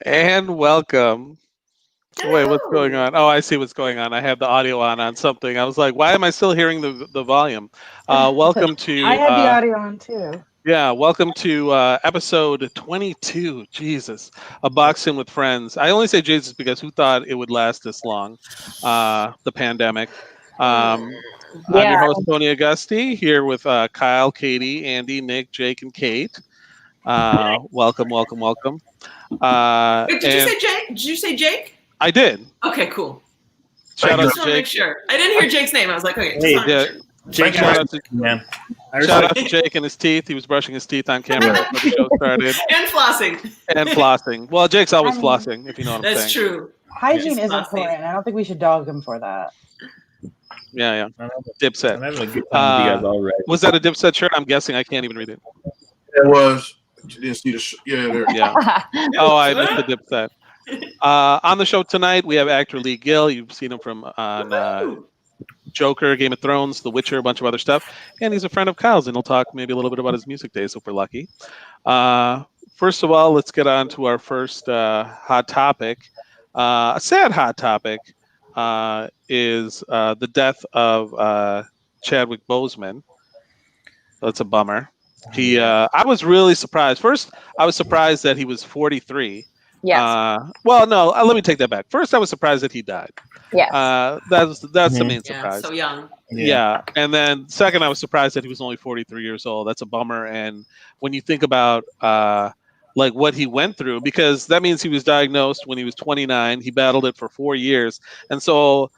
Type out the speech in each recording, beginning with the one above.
And welcome. Wait, what's Hello. going on? Oh, I see what's going on. I have the audio on something. I was like, why am I still hearing the volume? Welcome I to had the audio on too. welcome to episode 22. Jesus, a boxing with friends. I only say Jesus because who thought it would last this long? The pandemic. Um, I'm Yeah. your host Tony Augusti here with Kyle, Katie, Andy, Nick, Jake, and Kate. Welcome, welcome, welcome. Wait, did you And say Jake? Did you say Jake? I did. Okay, cool. Shout I out just to want to make Jake. sure. I didn't hear Jake's name. I was like, okay, just Hey, want to make Yeah, sure. Jake, shout out to man. shout out to Jake and his teeth. He was brushing his teeth on camera before the show started And flossing. and flossing. Well, Jake's always I mean, flossing, if you know what I'm That's saying. true. Hygiene Yes. is important. I don't think we should dog him for that. Yeah. I'm Dipset. having a good time with you guys already. Was that a Dipset shirt? I'm guessing. I can't even read it. It was. You didn't see the yeah there. Yeah. Oh, I missed the Dipset. On the show tonight, we have actor Leigh Gill. You've seen him from on Woo. Joker, Game of Thrones, The Witcher, a bunch of other stuff. And he's a friend of Kyle's, and he'll talk maybe a little bit about his music days if we're lucky. First of all, let's get on to our first hot topic. A sad hot topic is the death of Chadwick Boseman. That's a bummer. I was really surprised. First, I was surprised that he was 43. Yes. Well, no, let me take that back. First, I was surprised that he died. Yes. That's the main Yeah, surprise. so young. Yeah. And then second, I was surprised that he was only 43 years old. That's a bummer. And when you think about like what he went through, because that means he was diagnosed when he was 29. He battled it for 4 years. And so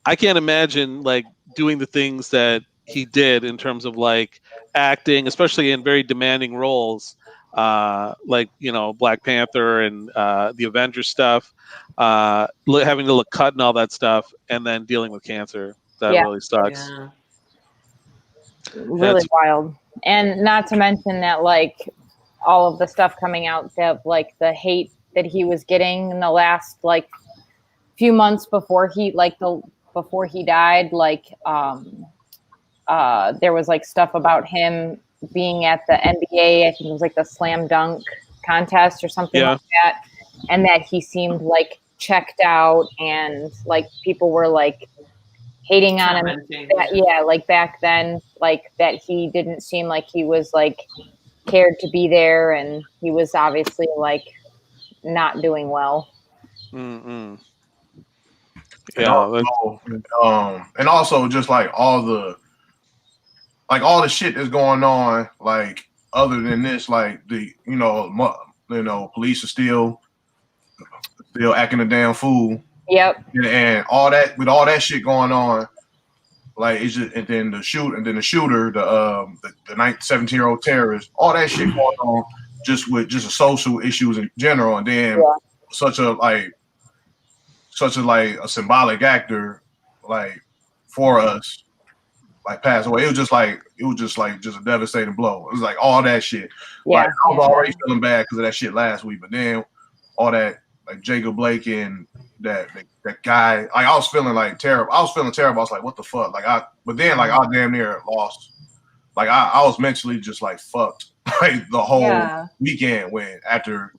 I can't imagine like doing the things that he did in terms of like acting, especially in very demanding roles, like, you know, Black Panther and the Avengers stuff, having to look cut and all that stuff, and then dealing with cancer. That Yeah. really sucks. Yeah. Really That's- wild. And not to mention that, like, all of the stuff coming out, that like the hate that he was getting in the last like few months before he before he died, like there was like stuff about him being at the NBA, I think it was like the slam dunk contest or something Yeah. like that, and that he seemed like checked out, and like people were like hating on him. Commenting. Like back then, like that he didn't seem like he was like cared to be there, and he was obviously like not doing well. Mm-mm. And Yeah, and also just like all the shit that's going on, like other than this, like the police are still acting a damn fool. Yep. And all that, with all that shit going on, like it's just, and then the shooter, the 17-year-old terrorist, all that shit going on, just with just the social issues in general, and then such a symbolic actor, like for us, like passed away. It was just a devastating blow. It was like all that shit. Yeah. Like, I was already feeling bad because of that shit last week, but then all that, like Jacob Blake and that guy, like I was feeling like terrible. I was like, what the fuck? But then I damn near lost. Like I was mentally just like fucked like the whole weekend after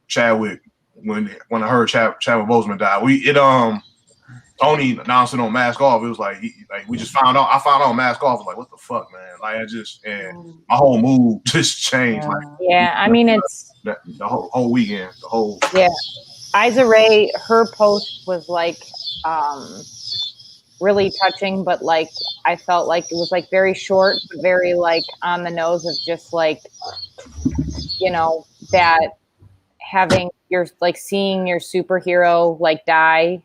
Chadwick, when I heard Chadwick Boseman died. Tony announced it on Mask Off. It was like we just found out. I found out on Mask Off. I was like, what the fuck, man? Like and my whole mood just changed. I mean, it's the whole weekend. Isa Rae, her post was like really touching, but like I felt like it was like very short, but very like on the nose of just like, you know, that having your like seeing your superhero like die,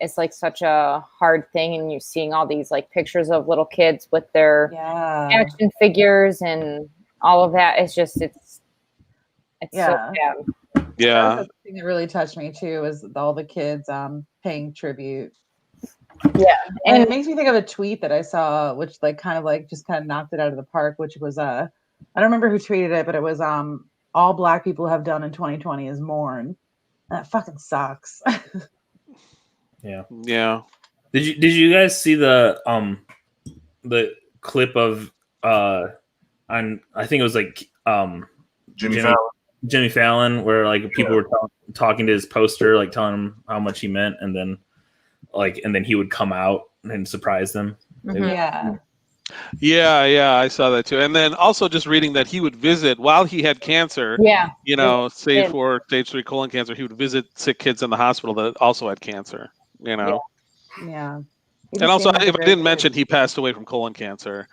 it's like such a hard thing, and you're seeing all these like pictures of little kids with their action figures and all of that. It's just it's so sad. Yeah, the thing that really touched me too is all the kids paying tribute. Yeah, and it makes me think of a tweet that I saw, which like kind of knocked it out of the park. Which was I don't remember who tweeted it, but it was all Black people have done in 2020 is mourn. That fucking sucks. Yeah. Did you guys see the clip of on, I think it was like Jimmy Fallon. Jimmy Fallon, where like people were talking to his poster, like telling him how much he meant, and then he would come out and surprise them. Yeah. Yeah, I saw that too. And then also just reading that he would visit while he had cancer. Yeah. Stage 4, stage 3 colon cancer. He would visit sick kids in the hospital that also had cancer. Yeah. And also, if I didn't mention, he passed away from colon cancer,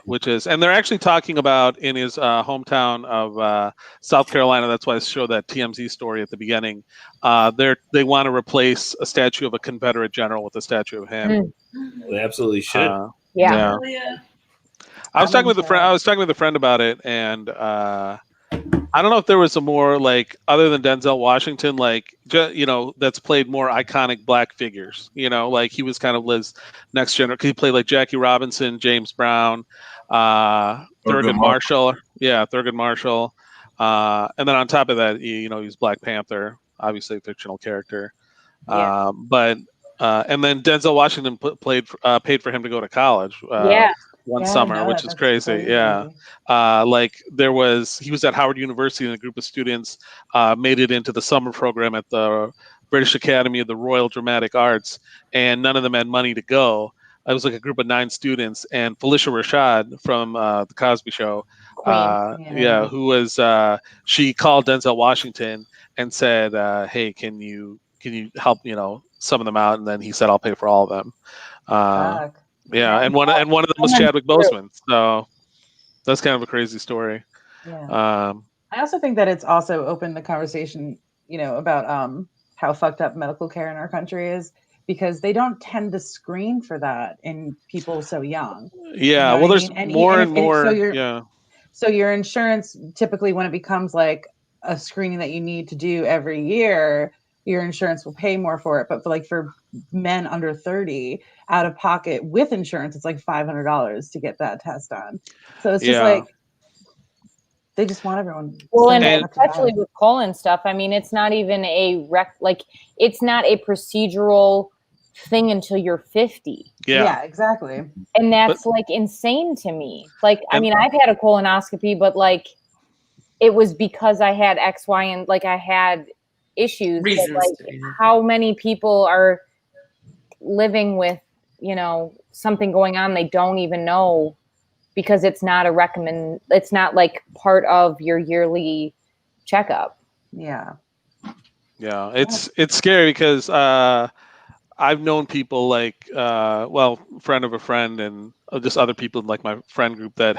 which is, and they're actually talking about in his hometown of South Carolina. That's why I showed that TMZ story at the beginning. They want to replace a statue of a Confederate general with a statue of him. They absolutely should. Yeah. I was talking with a friend. I was talking with a friend about it, and I don't know if there was a more like other than Denzel Washington, like that's played more iconic black figures. Like he was kind of Liz next generation. He played like Jackie Robinson, James Brown, Thurgood Marshall. Yeah, Thurgood Marshall. And then on top of that, he was Black Panther, obviously a fictional character. But and then Denzel Washington paid for him to go to college. One summer, which is crazy. Yeah. He was at Howard University and a group of students made it into the summer program at the British Academy of the Royal Dramatic Arts, and none of them had money to go. It was like a group of 9 students, and Felicia Rashad from the Cosby Show, who was she called Denzel Washington and said, "Hey, can you help some of them out?" And then he said, "I'll pay for all of them." And one of them was Chadwick Boseman. So that's kind of a crazy story. Yeah. I also think that it's also opened the conversation, about how fucked up medical care in our country is, because they don't tend to screen for that in people so young. Yeah. Well, there's more and more. So your insurance, typically when it becomes like a screening that you need to do every year, your insurance will pay more for it. But for men under 30, out of pocket with insurance, it's like $500 to get that test done. So it's just like they just want everyone. Well, and especially with colon stuff, I mean, it's not even it's not a procedural thing until you're 50. Yeah, exactly. And that's insane to me. I mean, I've had a colonoscopy, but it was because I had X, Y, and I had issues. How many people are living with something going on they don't even know, because it's not it's not part of your yearly checkup. It's scary because I've known people friend of a friend and just other people in my friend group that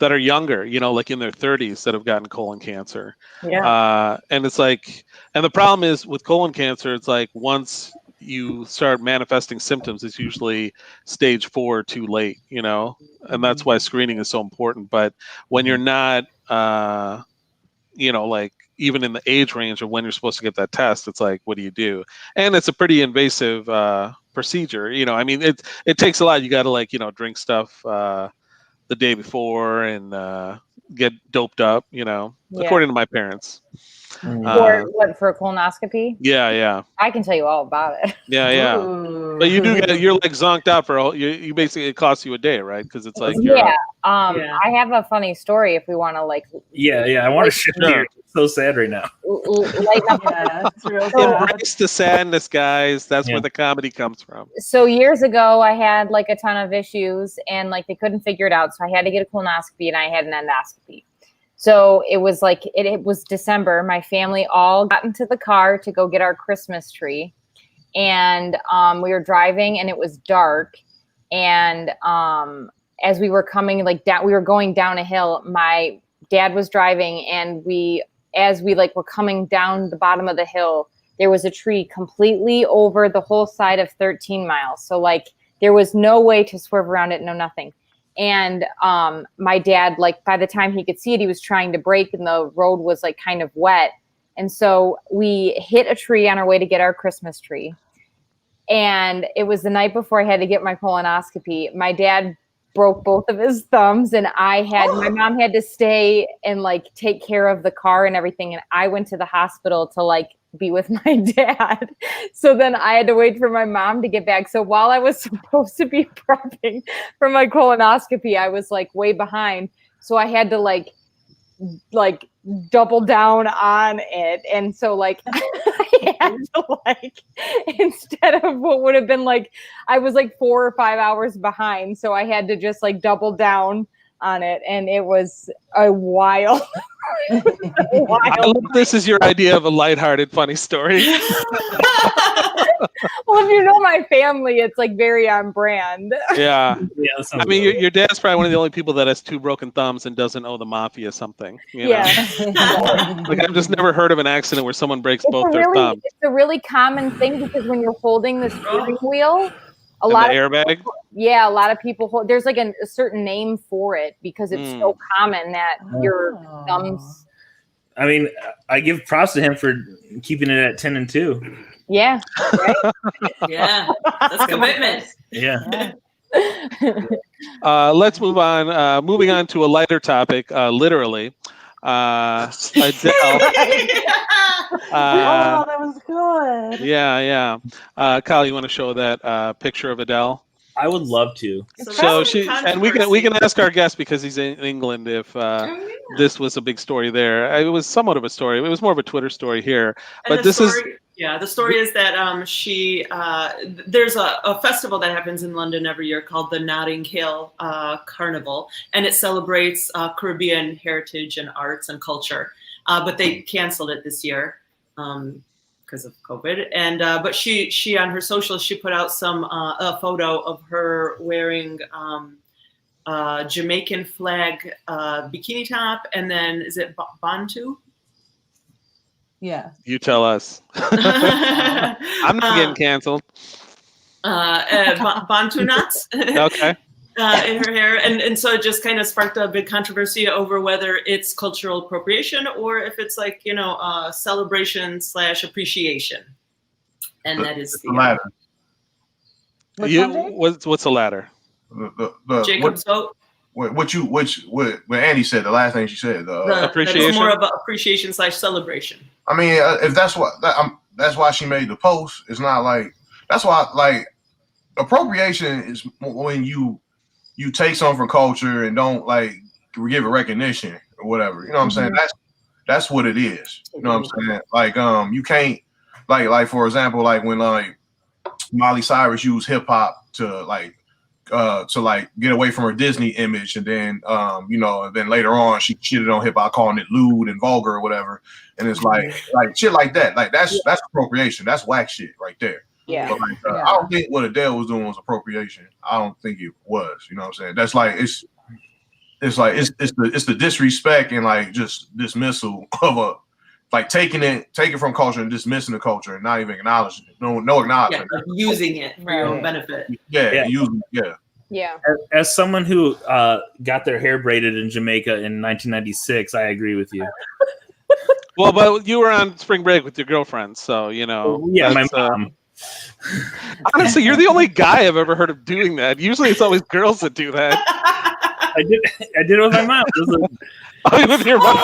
are younger, in their 30s, that have gotten colon cancer. And it's and the problem is with colon cancer, it's once you start manifesting symptoms, it's usually stage 4 too late, and that's why screening is so important. But when you're not, even in the age range of when you're supposed to get that test, it's what do you do? And it's a pretty invasive procedure. I mean, it takes a lot. You got to drink stuff the day before and get doped up, according to my parents. For a colonoscopy? Yeah. I can tell you all about it. Yeah. Ooh. But you're zonked out for you basically, it costs you a day, right? Because it's I have a funny story if we want to I want to shift gears. It's so sad right now. It's real sad. Embrace the sadness, guys. That's where the comedy comes from. So years ago, I had a ton of issues, and they couldn't figure it out. So I had to get a colonoscopy, and I had an endoscopy. So it was it was December. My family all got into the car to go get our Christmas tree. And we were driving, and it was dark. And as we were coming down, we were going down a hill. My dad was driving, and as we were coming down the bottom of the hill, there was a tree completely over the whole side of 13 miles. So there was no way to swerve around it, no nothing. And my dad, by the time he could see it, he was trying to brake, and the road was kind of wet. And so we hit a tree on our way to get our Christmas tree. And it was the night before I had to get my colonoscopy. My dad broke both of his thumbs, and my mom had to stay and take care of the car and everything. And I went to the hospital to be with my dad. So then I had to wait for my mom to get back. So while I was supposed to be prepping for my colonoscopy, I was way behind. So I had to like double down on it, and so like I had to like, instead of what would have been like, I was like 4 or 5 hours behind, so I had to just like double down on it, and it was a while. I love this is your idea of a lighthearted, funny story. Well, if you know my family, it's like very on brand. Yeah. that sounds I mean, good. your dad's probably one of the only people that has 2 broken thumbs and doesn't owe the mafia something. You know? Yeah. Like I've just never heard of an accident where someone breaks It's both their thumbs. it's a really common thing because when you're holding the steering wheel, a And lot the of airbag. a lot of people hold. There's like a certain name for it because it's so common that your thumbs. I mean, I give props to him for keeping it at 10 and 2. Yeah. Right? Yeah, that's commitment. Yeah. Let's move on. Moving on to a lighter topic, literally. Adele. Oh, that was good. Yeah. Kyle, you want to show that picture of Adele? I would love to. So we can ask our guest because he's in England if this was a big story there. It was somewhat of a story. It was more of a Twitter story here, but this is. Yeah, the story is that there's a festival that happens in London every year called the Notting Hill Carnival, and it celebrates Caribbean heritage and arts and culture. But they canceled it this year because of COVID. And but she on her socials, she put out a photo of her wearing Jamaican flag bikini top, and then is it Bantu? Yeah. You tell us. I'm not getting canceled. Bantu knots. Okay. In her hair, and so it just kind of sparked a big controversy over whether it's cultural appropriation or if it's like celebration / appreciation, and that is the latter. What's the latter? Jacob's vote. What Andy said, the last thing she said, appreciation. It's more of an appreciation / celebration. I mean, if that's that's why she made the post. It's not like that's why like appropriation is when you take something from culture and don't like give it recognition or whatever. You know what I'm saying? That's what it is. You know what I'm saying? Like you can't like for example, like when like Miley Cyrus used hip hop to get away from her Disney image, and then then later on she shitted on hip hop calling it lewd and vulgar or whatever. And it's like shit like that. Like that's appropriation. That's whack shit right there. Yeah. But like, I don't think what Adele was doing was appropriation. I don't think it was. You know what I'm saying? That's like it's the disrespect and like just dismissal of taking it from culture and dismissing the culture and not even acknowledging it. No acknowledgement. Yeah, like using it for your own benefit. Yeah, using it. Yeah. As someone who got their hair braided in Jamaica in 1996, I agree with you. Well, but you were on spring break with your girlfriend, so you know. Yeah, my mom. Honestly, you're the only guy I've ever heard of doing that. Usually, it's always girls that do that. I did it with my mom. With your mom.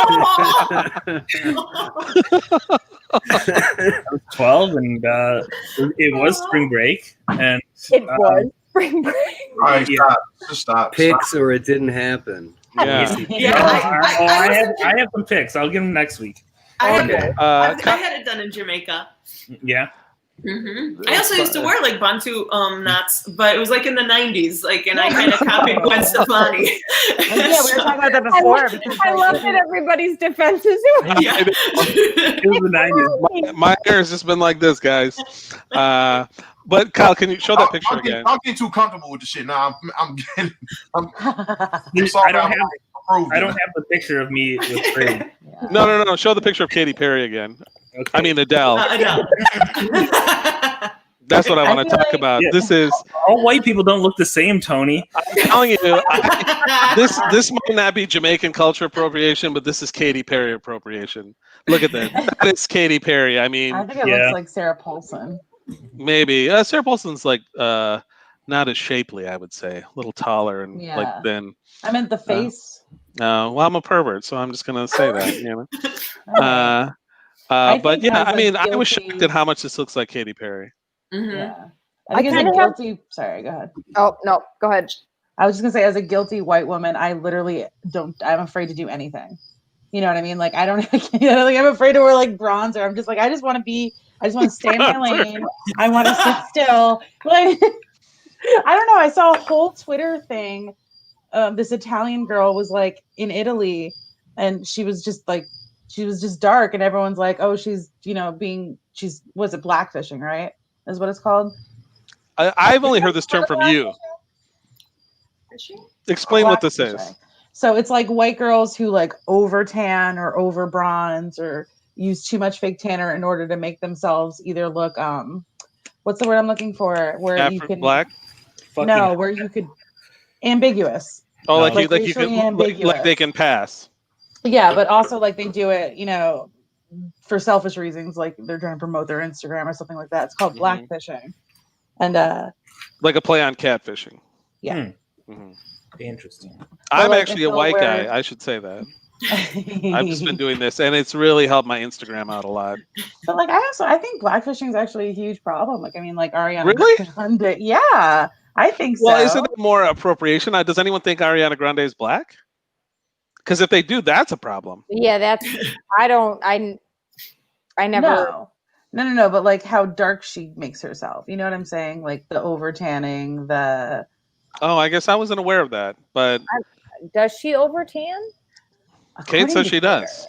I was 12, and it was spring break, and it was spring break. All right, stop. Pics or it didn't happen. Yeah. I have some pics. I'll give them next week. I had it done in Jamaica. Yeah. Mm-hmm. I also used to wear like Bantu knots, but it was like in the 90s, and I kind of copied Gwen Stefani. Yeah, we were talking about that before. I love that everybody's defenses. Yeah. It was the 90s. My hair has just been like this, guys. But Kyle, can you show that picture again? I'm getting too comfortable with the shit now. I'm sorry. I don't have the picture of me with braid. No. Show the picture of Katy Perry again. Okay. I mean Adele. That's what I want to talk about. Yeah. This is all white people don't look the same, Tony. I'm telling you, this might not be Jamaican culture appropriation, but this is Katy Perry appropriation. Look at that. That is Katy Perry. I mean, I think it looks like Sarah Paulson. Maybe Sarah Paulson's like not as shapely, I would say, a little taller and like thin. I meant the face. Well, I'm a pervert, so I'm just gonna say that, you know. But yeah, I mean, I was shocked at how much this looks like Katy Perry. Mm-hmm. Yeah, I think as a guilty. Sorry, go ahead. Oh no, go ahead. I was just gonna say, as a guilty white woman, I literally don't. I'm afraid to do anything. You know what I mean? Like I don't, like I'm afraid to wear like bronzer. I'm just like I just want to stay in my lane. I want to sit still. Like I don't know. I saw a whole Twitter thing. This Italian girl was like in Italy, and she was just dark, and everyone's like, oh, she's was it blackfishing, right? Is what it's called. I've only heard this term from you. Explain what this is. So it's like white girls who like over tan or over bronze or use too much fake tanner in order to make themselves either look what's the word I'm looking for? Where you can black? No, where you could ambiguous. Oh, like like you can like they can pass. Yeah, but also like they do it, for selfish reasons, like they're trying to promote their Instagram or something like that. It's called blackfishing. And like a play on catfishing. Yeah. Mm-hmm. Interesting. I'm actually a white guy. I should say that. I've just been doing this, and it's really helped my Instagram out a lot. But like, I think blackfishing is actually a huge problem. Like, I mean, like Ariana Grande. Yeah, I think so. Well, isn't it more appropriation? Does anyone think Ariana Grande is black? Because if they do, that's a problem. Yeah, that's. I never. No. But like, how dark she makes herself. You know what I'm saying? Like the over tanning, the. Oh, I guess I wasn't aware of that. But does she over tan? Kate says she does.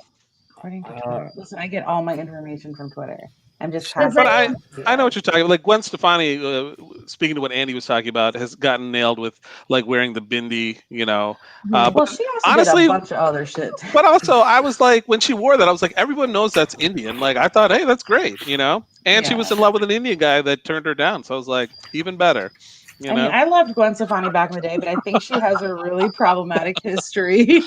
According to Twitter. Listen, I get all my information from Twitter. I'm just. But I know what you're talking about. Like Gwen Stefani, speaking to what Andy was talking about, has gotten nailed with like wearing the bindi. Well, but she also honestly, did a bunch of other shit. But also, I was like, when she wore that, I was like, everyone knows that's Indian. Like, I thought, hey, that's great, And she was in love with an Indian guy that turned her down. So I was like, even better. I mean, I loved Gwen Stefani back in the day, but I think she has a really problematic history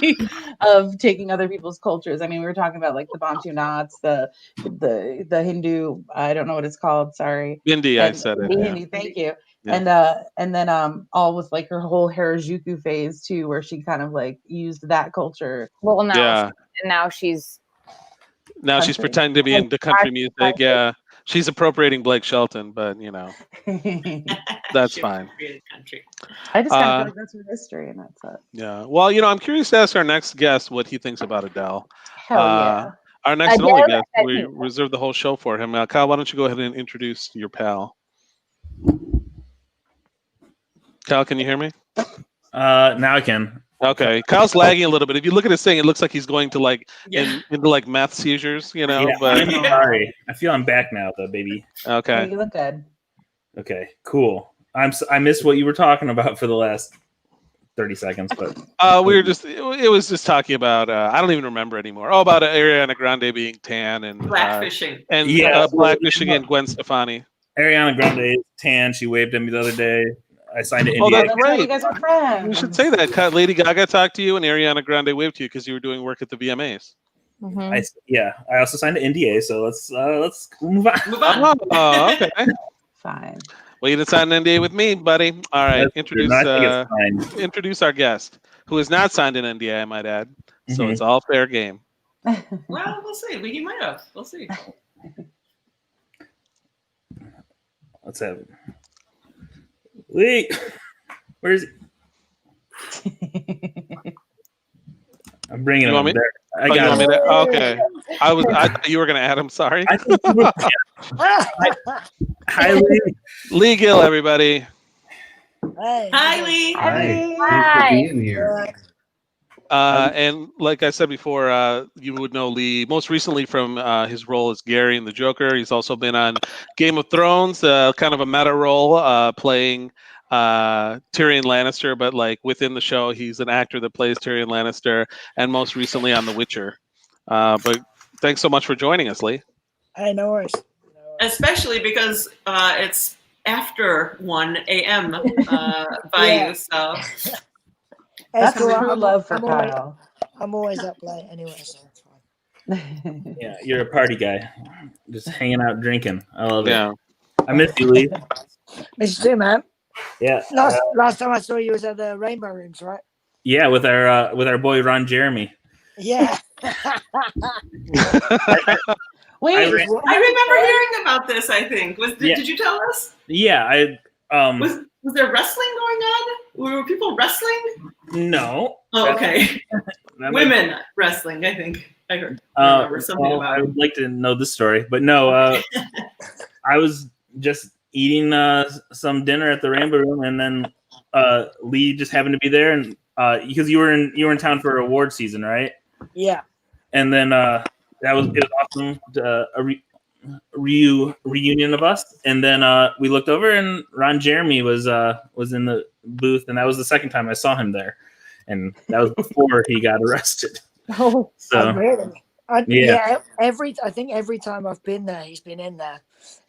of taking other people's cultures. I mean, we were talking about like the Bantu knots, the Hindu, I don't know what it's called. Sorry. Bindi, I said it. Bindi, thank you. Yeah. And then all with like her whole Harajuku phase too, where she kind of like used that culture. Well, now she's pretending to be into country music. Yeah. She's appropriating Blake Shelton, but that's fine. I just kind of feel like that's her history, and that's it. Yeah. Well, I'm curious to ask our next guest what he thinks about Adele. Hell yeah. Our next and only guest, we reserved the whole show for him. Kyle, why don't you go ahead and introduce your pal? Kyle, can you hear me? Now I can. Okay, Kyle's lagging a little bit. If you look at his thing, it looks like he's going to into like meth seizures, Yeah, But I'm sorry. I feel I'm back now, though, baby. Okay. You look good. Okay, cool. I missed what you were talking about for the last 30 seconds, but we were just it was just talking about I don't even remember anymore. Oh, about Ariana Grande being tan and blackfishing and blackfishing and Gwen Stefani. Ariana Grande is tan. She waved at me the other day. I signed an NDA. Oh, that's right. You guys are friends. You should say that. Lady Gaga talked to you, and Ariana Grande waved to you because you were doing work at the VMAs. Mm-hmm. I also signed an NDA, so let's move on. Oh, okay. Fine. Well, you didn't sign an NDA with me, buddy. All right, introduce our guest, who has not signed an NDA, I might add. So it's all fair game. Well, we'll see. We might have. We'll see. Let's have it. Leigh, where is he? I'm bringing him there. I got him. Okay. I thought you were going to add him. Sorry. Hi, Leigh. Leigh Gill, everybody. Hi, Leigh. Hi. Thanks for being here. And like I said before, you would know Leigh most recently from his role as Gary in The Joker. He's also been on Game of Thrones, kind of a meta role, playing Tyrion Lannister, but like within the show, he's an actor that plays Tyrion Lannister, and most recently on The Witcher. But thanks so much for joining us, Leigh. Hey, no worries. Especially because it's after 1 a.m. By you, so. That's cool. true love for Kyle. I'm always up late anyway, so it's fine. Yeah, you're a party guy. Just hanging out, drinking. I love it. Yeah. I miss you, Leigh. Miss you too, man. Yeah. Last time I saw you was at the Rainbow Rooms, right? Yeah, with our boy Ron Jeremy. Yeah. Wait, I remember hearing about this. I think did you tell us? Yeah, Was there wrestling going on? Were people wrestling? No. Oh, okay. Women wrestling, I think. I heard. I remember something about I it. would like to know this story, but no. I was just eating some dinner at the Rainbow Room, and then Leigh just happened to be there, and because you were in town for award season, right? Yeah. And then it was awesome. Reunion of us, and then we looked over, and Ron Jeremy was in the booth, and that was the second time I saw him there, and that was before he got arrested. Oh, So Really? yeah. I think every time I've been there, he's been in there.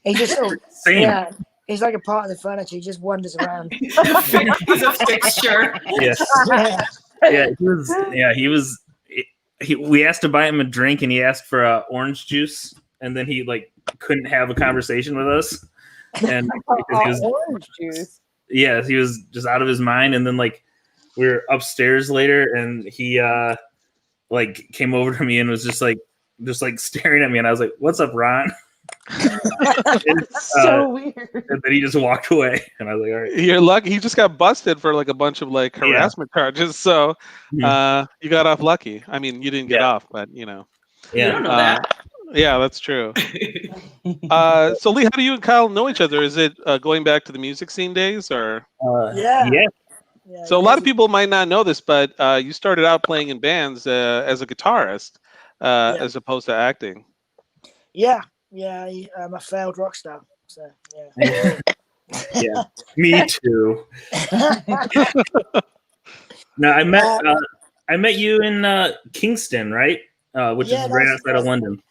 He just sort of, Same. yeah, he's like a part of the furniture. He just wanders around. He's a fixture. Yes. Yeah. He was. We asked to buy him a drink, and he asked for orange juice, and then he like couldn't have a conversation with us, and because he was orange juice. yeah, he was just out of his mind. And then like we were upstairs later, and he like came over to me and was just like staring at me, and I was like, "What's up, Ron?" And, So weird. and then he just walked away, and I was like, "All right." You're lucky. He just got busted for like a bunch of like harassment charges. So you got off lucky. I mean, you didn't get off, but you know. You don't know that. Yeah, that's true. So Leigh, how do you and Kyle know each other? Is it going back to the music scene days, or? Yeah. So a lot of people might not know this, but you started out playing in bands as a guitarist, as opposed to acting. Yeah. I'm a failed rock star. So yeah. Yeah, me too. No, I met you in Kingston, right? Which is right outside of London.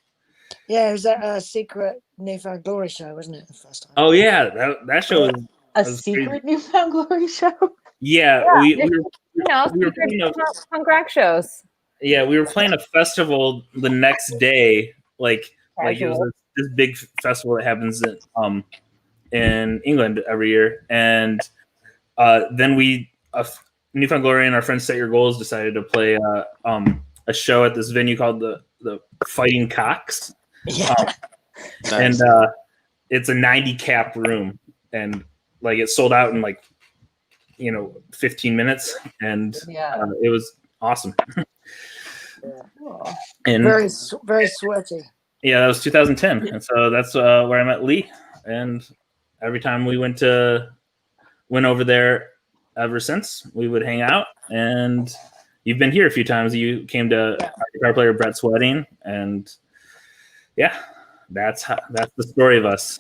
Yeah, it was that secret Newfound Glory show, wasn't it? The first time. Oh yeah, that show was A secret Newfound Glory show. Yeah, we were playing punk rock shows. Yeah, we were playing a festival the next day, like it was this big festival that happens in England every year, and then Newfound Glory and our friend Set Your Goals decided to play a show at this venue called the Fighting Cocks. Yeah. Nice. And it's a 90 cap room, and like it sold out in like 15 minutes, and it was awesome. And very sweaty. Yeah, that was 2010, and so that's where I met Leigh, and every time we went over there ever since, we would hang out. And you've been here a few times. You came to our guitar player Brett's wedding, and yeah, that's the story of us.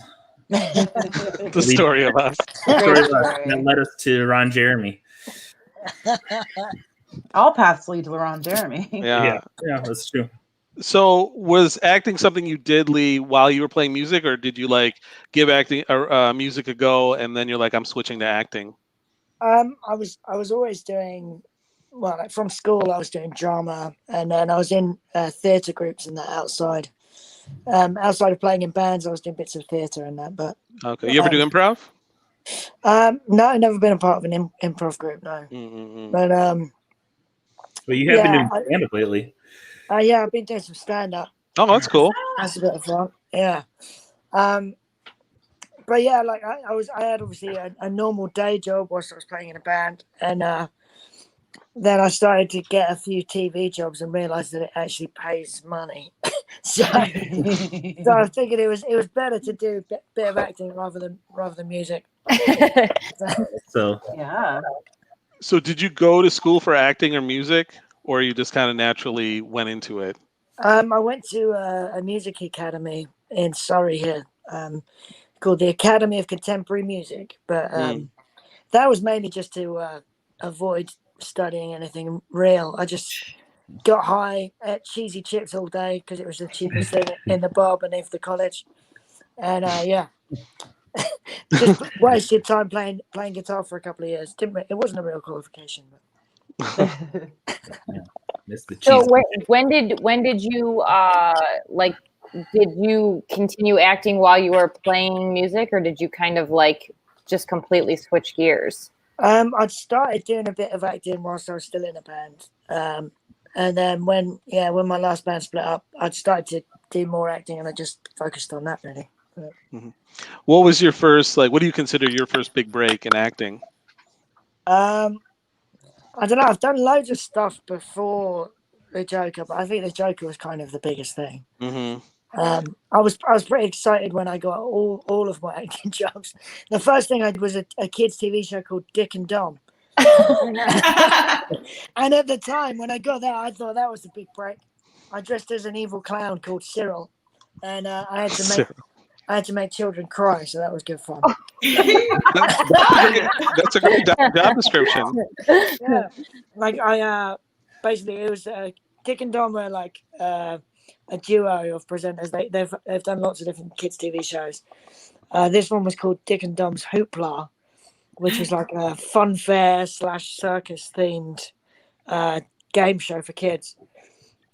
The story of us. That led us to Ron Jeremy. All paths lead to Ron Jeremy. Yeah, that's true. So was acting something you did, Leigh, while you were playing music, or did you like give acting or music a go and then you're like, I'm switching to acting? I was always doing, well, like from school I was doing drama, and then I was in theatre groups and that outside. Outside of playing in bands, I was doing bits of theatre and that. But okay, you ever do improv? No, I've never been a part of an improv group. No, but you have been doing stand-up lately. Yeah, I've been doing some stand-up. Oh, that's cool. That's a bit of fun. Yeah. But yeah, like I had obviously a normal day job whilst I was playing in a band, and then I started to get a few TV jobs and realised that it actually pays money. so I figured it was better to do a bit of acting rather than music. So yeah. So did you go to school for acting or music, or you just kind of naturally went into it? I went to a music academy in Surrey here, called the Academy of Contemporary Music, but that was mainly just to avoid studying anything real. I just got high, ate cheesy chips all day because it was the cheapest thing in the bar beneath the college, and just wasted time playing guitar for a couple of years. It wasn't a real qualification. But. So when did you like? Did you continue acting while you were playing music, or did you kind of like just completely switch gears? I'd started doing a bit of acting whilst I was still in a band, and then when my last band split up, I'd started to do more acting, and I just focused on that really. What was your first, like, what do you consider your first big break in acting? I don't know. I've done loads of stuff before the Joker, but I think the Joker was kind of the biggest thing. Mm-hmm. I was pretty excited when I got all of my acting jobs. The first thing I did was a kids TV show called Dick and Dom. And at the time when I got that, I thought that was a big break. I dressed as an evil clown called Cyril, and I had to make children cry, so that was good fun. That's a great job description. Yeah, like I basically it was Dick and Dom were like a duo of presenters. They've done lots of different kids TV shows. This one was called Dick and Dom's Hoopla, which was like a fun fair / circus themed game show for kids,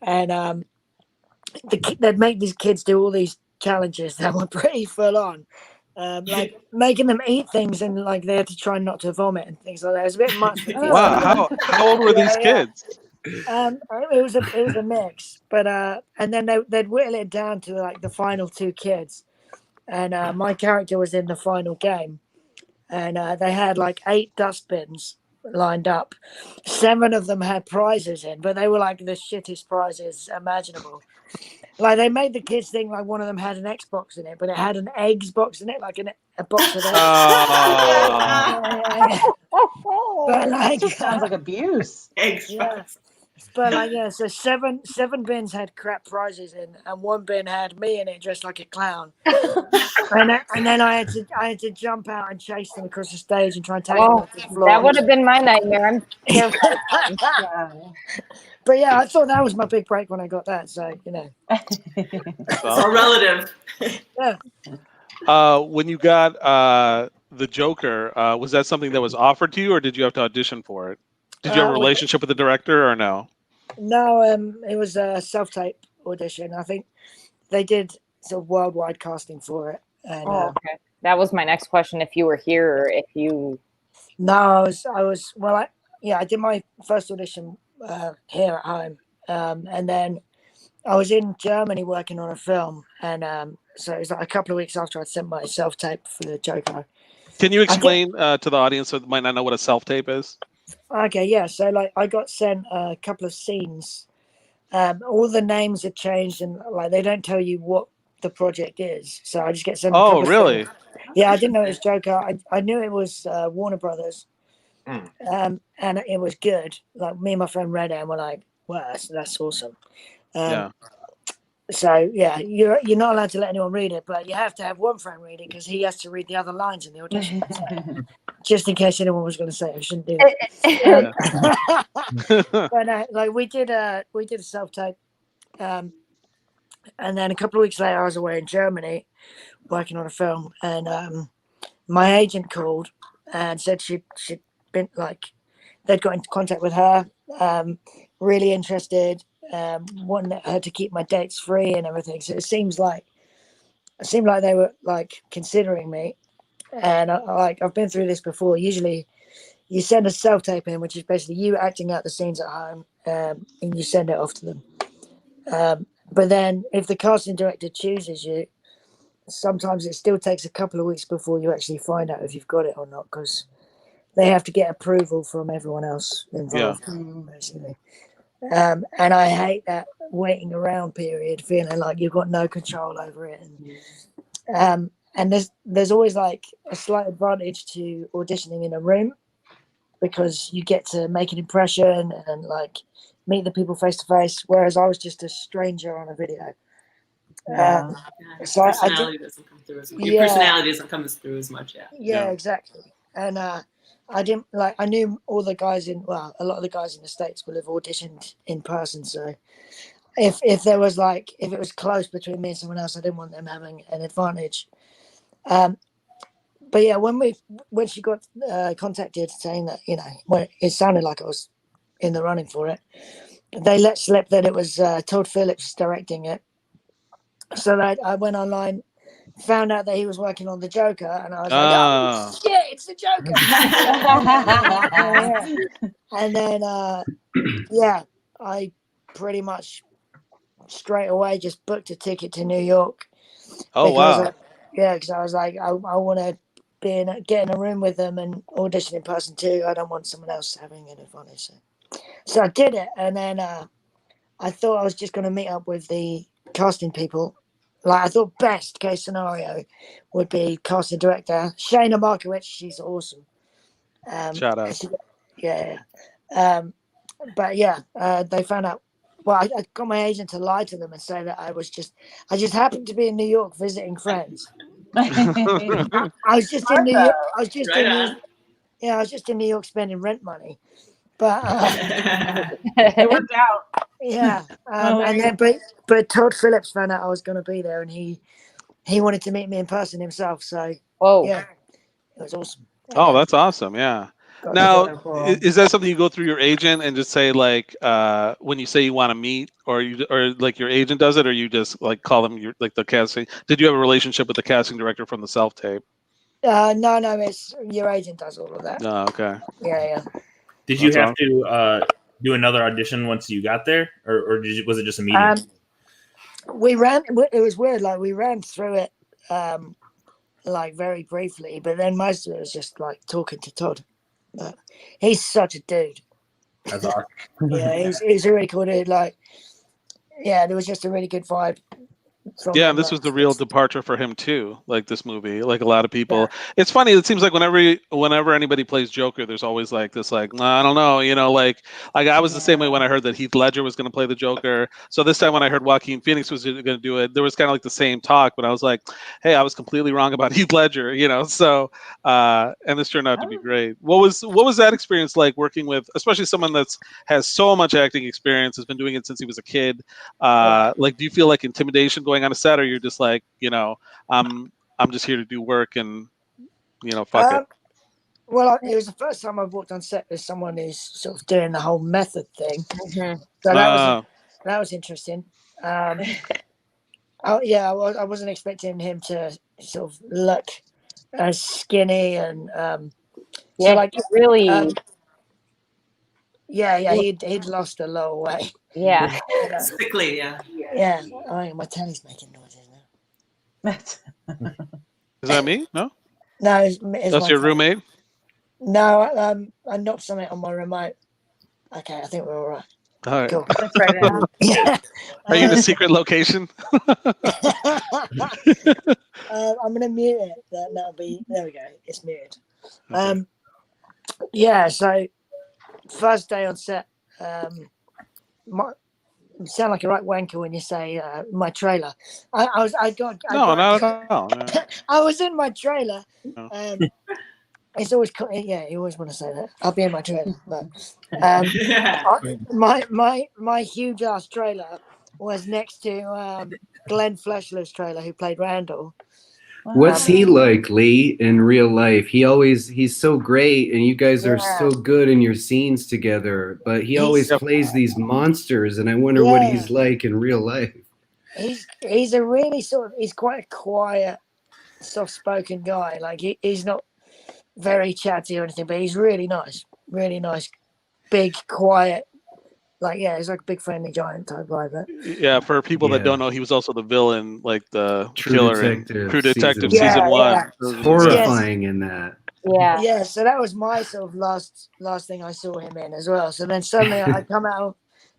and they'd make these kids do all these challenges that were pretty full on. Like making them eat things and like they had to try not to vomit and things like that. It was a bit much for kids. Wow, how old were these kids? It was a mix, but and then they'd whittle it down to like the final 2 kids, and my character was in the final game, and they had like 8 dustbins lined up. 7 of them had prizes in, but they were like the shittest prizes imaginable. Like they made the kids think like one of them had an Xbox in it, but it had an eggs box in it, like a box of eggs. But like Sounds like abuse. Eggs. yeah. But like so seven bins had crap prizes in, and 1 bin had me in it dressed like a clown. and then I had to jump out and chase them across the stage and try and take them off the floor. That would have been my nightmare. I'm terrified. But yeah, I thought that was my big break when I got that. So It's all relative. yeah. When you got the Joker, was that something that was offered to you, or did you have to audition for it? Did you have a relationship with the director, or no? No, it was a self-tape audition. I think they did sort of worldwide casting for it. And, Okay. That was my next question. If you were here, or if you. No, I was. Well, I did my first audition here at home, and then I was in Germany working on a film, and so it was like a couple of weeks after I'd sent my self-tape for the Joker. Can you explain to the audience that might not know what a self-tape is? Okay, yeah. So like I got sent a couple of scenes. All the names had changed, and like they don't tell you what the project is. So I just get sent. Oh, really? Scenes. Yeah, I didn't know it was Joker. I knew it was Warner Brothers, and it was good. Like me and my friend read it, and we're like, "Wow, that's awesome." Yeah. So yeah, you're not allowed to let anyone read it, but you have to have one friend read it because he has to read the other lines in the audition. Just in case anyone was going to say it, I shouldn't do it. But like we did a self-tape, and then a couple of weeks later, I was away in Germany working on a film, and my agent called and said she'd been like they'd got into contact with her, really interested. Wanted her to keep my dates free and everything. So it seemed like they were like considering me. And I've been through this before. Usually, you send a self-tape in, which is basically you acting out the scenes at home, and you send it off to them. But then, if the casting director chooses you, sometimes it still takes a couple of weeks before you actually find out if you've got it or not, because they have to get approval from everyone else involved, basically. And I hate that waiting around period, feeling like you've got no control over it. And there's always like a slight advantage to auditioning in a room because you get to make an impression and like meet the people face to face, whereas I was just a stranger on a video. So personality doesn't come through as much. Your personality doesn't come through as much. Yeah, exactly. And I didn't like. I knew all the guys a lot of the guys in the States will have auditioned in person. So if there was like if it was close between me and someone else, I didn't want them having an advantage. But yeah, when she got contacted saying that when it sounded like I was in the running for it, they let slip that it was Todd Phillips directing it. So I went online, found out that he was working on the Joker, and I was like, "Oh shit, it's the Joker!" And then, I pretty much straight away just booked a ticket to New York. Oh wow! Because I was like, I want to get in a room with them and audition in person too. I don't want someone else having an advantage. So I did it, and then I thought I was just going to meet up with the casting people. Like, I thought best case scenario would be casting director Shayna Markowitz. She's awesome. Shout out. Yeah. But yeah, they found out. Well, I got my agent to lie to them and say that I just happened to be in New York visiting friends. I was just in New York. I was just I was just in New York spending rent money. But It worked out. yeah, and then but Todd Phillips found out I was going to be there, and he wanted to meet me in person himself. So yeah, it was awesome. Oh, that's awesome. Yeah. Got Now, together. Cool. is that something you go through your agent and just say like when you say you want to meet, or like your agent does it, or you just like call them your like the casting? Did you have a relationship with the casting director from the self tape? No, it's your agent does all of that. Oh, okay. Yeah. Did you That's have to do another audition once you got there, or was it just a meeting? We ran. It was weird. Like, we ran through it, like, very briefly, but then most of it was just like talking to Todd. But he's such a dude. That's awesome. Yeah, he's a really cool dude. Like, yeah, there was just a really good vibe. Yeah, and this was the real departure for him too. Like this movie, like a lot of people. It's funny. It seems like whenever anybody plays Joker, there's always like this, like I don't know, like I was the same way when I heard that Heath Ledger was going to play the Joker. So this time when I heard Joaquin Phoenix was going to do it, there was kind of like the same talk. But I was like, hey, I was completely wrong about Heath Ledger, So and this turned out to be great. What was that experience like working with, especially someone has so much acting experience, has been doing it since he was a kid? Like, do you feel like intimidation going on a set, or you're just like, I'm just here to do work and fuck it? Well, it was the first time I've walked on set with someone who's sort of doing the whole method thing. Mm-hmm. So that was interesting. I wasn't expecting him to sort of look as skinny and yeah, so like really. He'd lost a lot of weight. Yeah. Sickly, yeah. Yeah. Oh, my telly's making noises now. Is that me? No. No, it's that's your roommate. No, I knocked something on my remote. Okay, I think we're all right. All right. Cool. That's right. Yeah. Are you in a secret location? I'm gonna mute it. That'll be there. We go. It's muted. Okay. Yeah. So first day on set. You sound like a right wanker when you say my trailer. I was in my trailer. No. It's always you always want to say that. I'll be in my trailer, but my huge ass trailer was next to Glenn Fleshler's trailer, who played Randall. What's he like, Leigh, in real life? He's so great, and you guys are so good in your scenes together, but he always plays these monsters, and I wonder what he's like in real life. He's a really he's quite a quiet, soft-spoken guy. Like, he's not very chatty or anything, but he's really nice, big, quiet. Like, he's like a big friendly giant type vibe. Yeah, for people that don't know, he was also the villain, like the True killer Detective in True Detective season season 1. Yeah. It's horrifying in that. Yeah, so that was my sort of last thing I saw him in as well. So then suddenly I come out,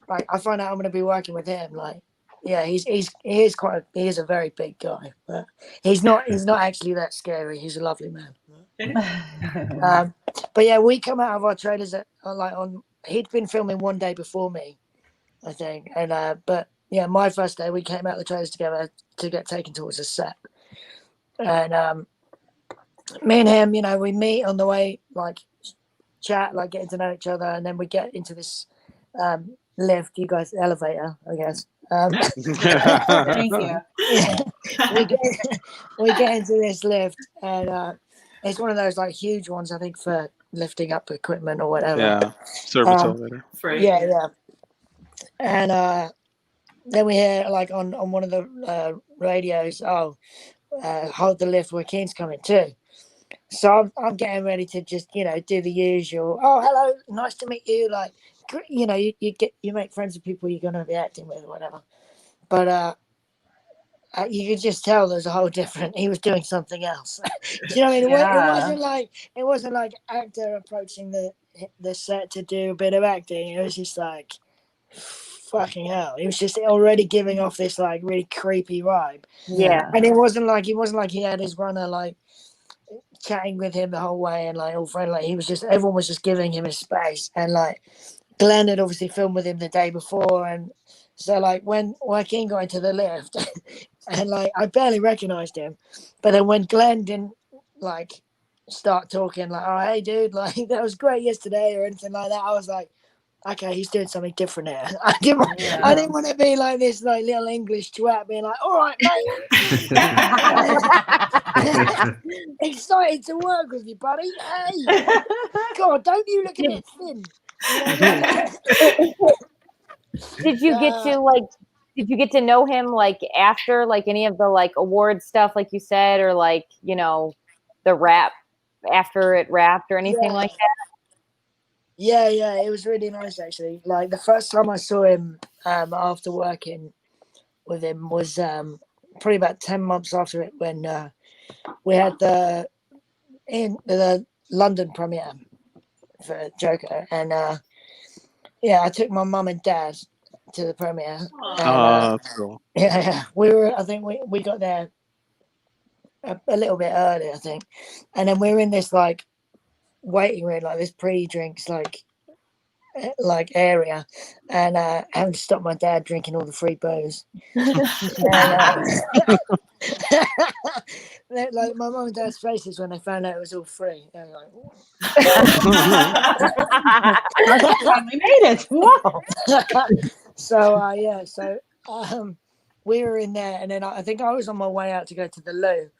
like, I find out I'm going to be working with him. Like, yeah, he is a very big guy, but he's not actually that scary. He's a lovely man. But yeah, we come out of our trailers he'd been filming one day before me, I think, and but yeah, my first day we came out of the trailers together to get taken towards a set, and me and him, we meet on the way, like chat, like getting to know each other, and then we get into this lift. You guys, elevator, I guess. Thank you. Yeah, we get into this lift, and it's one of those like huge ones, I think, for lifting up equipment or whatever. Yeah, service elevator. Yeah. And then we hear, like, on one of the radios, hold the lift, where Keen's coming too. So I'm getting ready to just, do the usual. Oh, hello, nice to meet you. Like, you make friends with people you're gonna be acting with or whatever. But you could just tell there's a whole different. He was doing something else. Do you know what I mean? It wasn't like actor approaching the set to do a bit of acting. It was just like fucking hell. He was just already giving off this like really creepy vibe. Yeah. And it wasn't like he had his runner like chatting with him the whole way and like all friendly. He was just, everyone was just giving him his space. And like Glenn had obviously filmed with him the day before, and so like when Joaquin got into the lift and like I barely recognized him, but then when Glenn didn't like start talking like, oh hey dude, like that was great yesterday or anything like that, I was like, okay, he's doing something different here. I didn't want to be like this like little English twat being like, all right mate, excited to work with you buddy, hey, God, don't you look a bit thin, Did you get to like? Did you get to know him like after like any of the like award stuff, like you said, or like the rap after it wrapped or anything like that? Yeah, it was really nice actually. Like the first time I saw him after working with him was probably about 10 months after it, when we had the London premiere for Joker, and I took my mum and dad to the premiere. And, that's cool. Yeah, I think we got there a little bit early, I think, and then we were in this like waiting room, like this pre-drinks like area, and having to stop my dad drinking all the free booze. And, like my mum and dad's faces when they found out it was all free. They were like, We made it. Whoa. So we were in there, and then I think I was on my way out to go to the loo,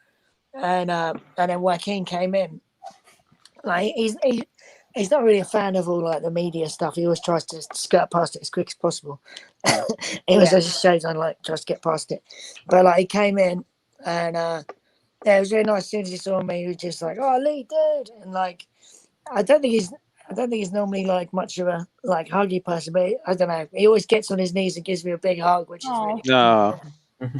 and then Joaquin came in. Like he's not really a fan of all like the media stuff. He always tries to skirt past it as quick as possible. He was just shades on like tries to get past it. But like he came in, and it was really nice. As soon as he saw me, he was just like, "Oh, Leigh, dude," and like I don't think he's normally like much of a like huggy person, but I don't know. He always gets on his knees and gives me a big hug, which is really cool. No.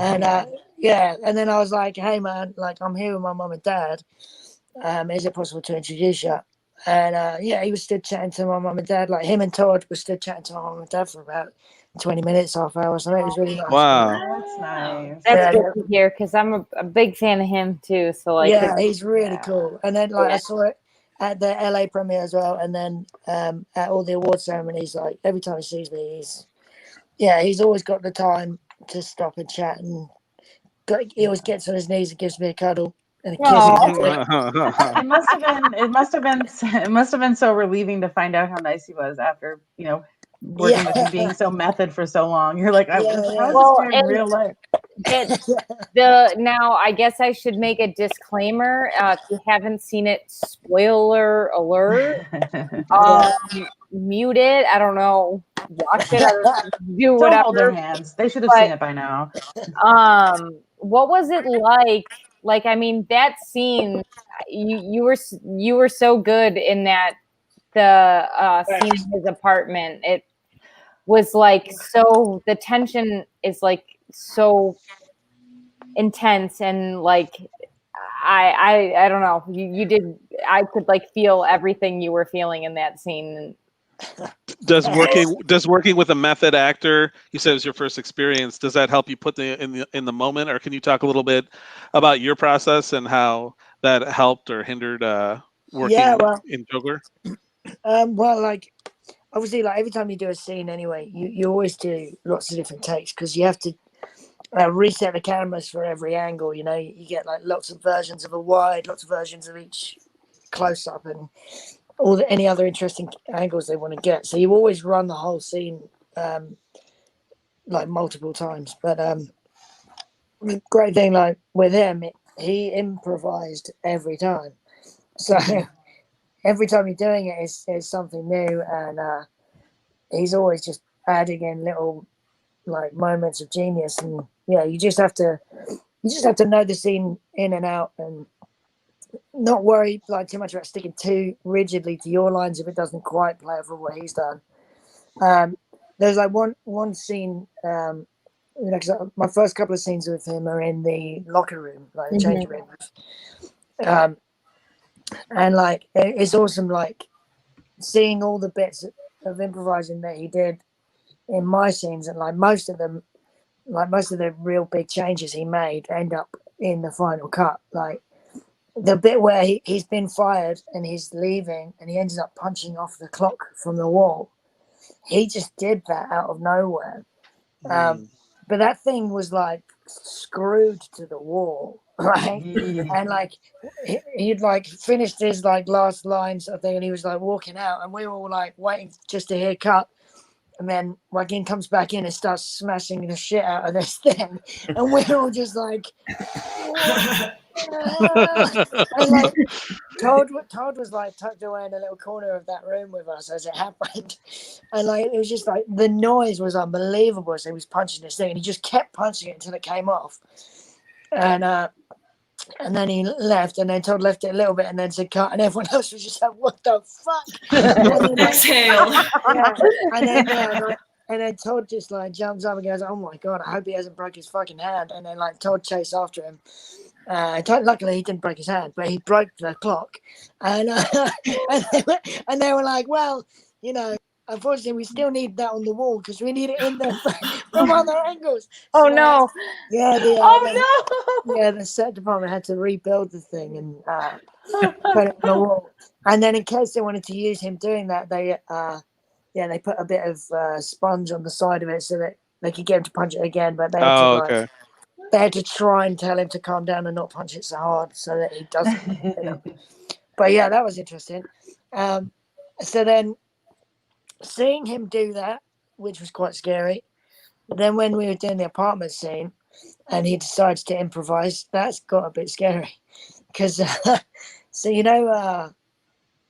And and then I was like, "Hey man, like I'm here with my mum and dad. Is it possible to introduce you?" And he was stood chatting to my mum and dad. Like him and Todd were stood chatting to my mum and dad for about 20 minutes, half hour. So it was really nice. Wow. That's nice. That's good to hear, because I'm a big fan of him too. So like, he's really cool. And then like I saw it at the LA premiere as well, and then at all the award ceremonies. Like every time he sees me, he's always got the time to stop and chat, and he always gets on his knees and gives me a cuddle and a kiss. It must have been so relieving to find out how nice he was after working with him being so method for so long. You're like, how's this guy in real life? Now I guess I should make a disclaimer. If you haven't seen it, spoiler alert. Mute it. I don't know. Watch it. Do whatever. Don't hold their hands. They should have seen it by now. What was it like? Like, I mean, that scene. You were so good in that. The scene in his apartment. It was like so. The tension is like so intense, and like I don't know. You did. I could like feel everything you were feeling in that scene. Does working with a method actor, you said it was your first experience, does that help you put in the moment, or can you talk a little bit about your process and how that helped or hindered working in Joker? Well, like obviously, like every time you do a scene, anyway, you always do lots of different takes because you have to reset the cameras for every angle. You know, you get like lots of versions of a wide, lots of versions of each close up, and any other interesting angles they want to get. So you always run the whole scene like multiple times. But the great thing, like with him, he improvised every time. So every time you're doing it, it's something new, and he's always just adding in little like moments of genius. And you just have to know the scene in and out, and not worry like too much about sticking too rigidly to your lines if it doesn't quite play over what he's done. There's like one scene, cause my first couple of scenes with him are in the locker room, like the change room. And like it's awesome, like seeing all the bits of improvising that he did in my scenes, and like most of them, like most of the real big changes he made end up in the final cut. Like the bit where he's been fired and he's leaving and he ends up punching off the clock from the wall. He just did that out of nowhere. But that thing was like screwed to the wall, right? And like he'd like finished his like last lines, I think, and he was like walking out, and we were all like waiting just to hear cut. And then Joaquin comes back in and starts smashing the shit out of this thing, and we're all just like, and like Todd was like tucked away in a little corner of that room with us as it happened, and like it was just like the noise was unbelievable as he was punching this thing, and he just kept punching it until it came off, and then he left, and then Todd left it a little bit, and then said cut, and everyone else was just like, "What the fuck?" Exhale. And then Todd just like jumps up and goes, "Oh my god, I hope he hasn't broke his fucking hand." And then like Todd chased after him. Luckily he didn't break his hand, but he broke the clock. And and they were like, "Well, you know, unfortunately we still need that on the wall because we need it in there from other angles." Oh no! Yeah, the set department had to rebuild the thing and put it on the wall. And then in case they wanted to use him doing that, they put a bit of sponge on the side of it so that they could get him to punch it again. But they had they had to try and tell him to calm down and not punch it so hard so that he doesn't. You know. But yeah, that was interesting. So then seeing him do that, which was quite scary. Then when we were doing the apartment scene and he decides to improvise, that's got a bit scary. Because, so you know,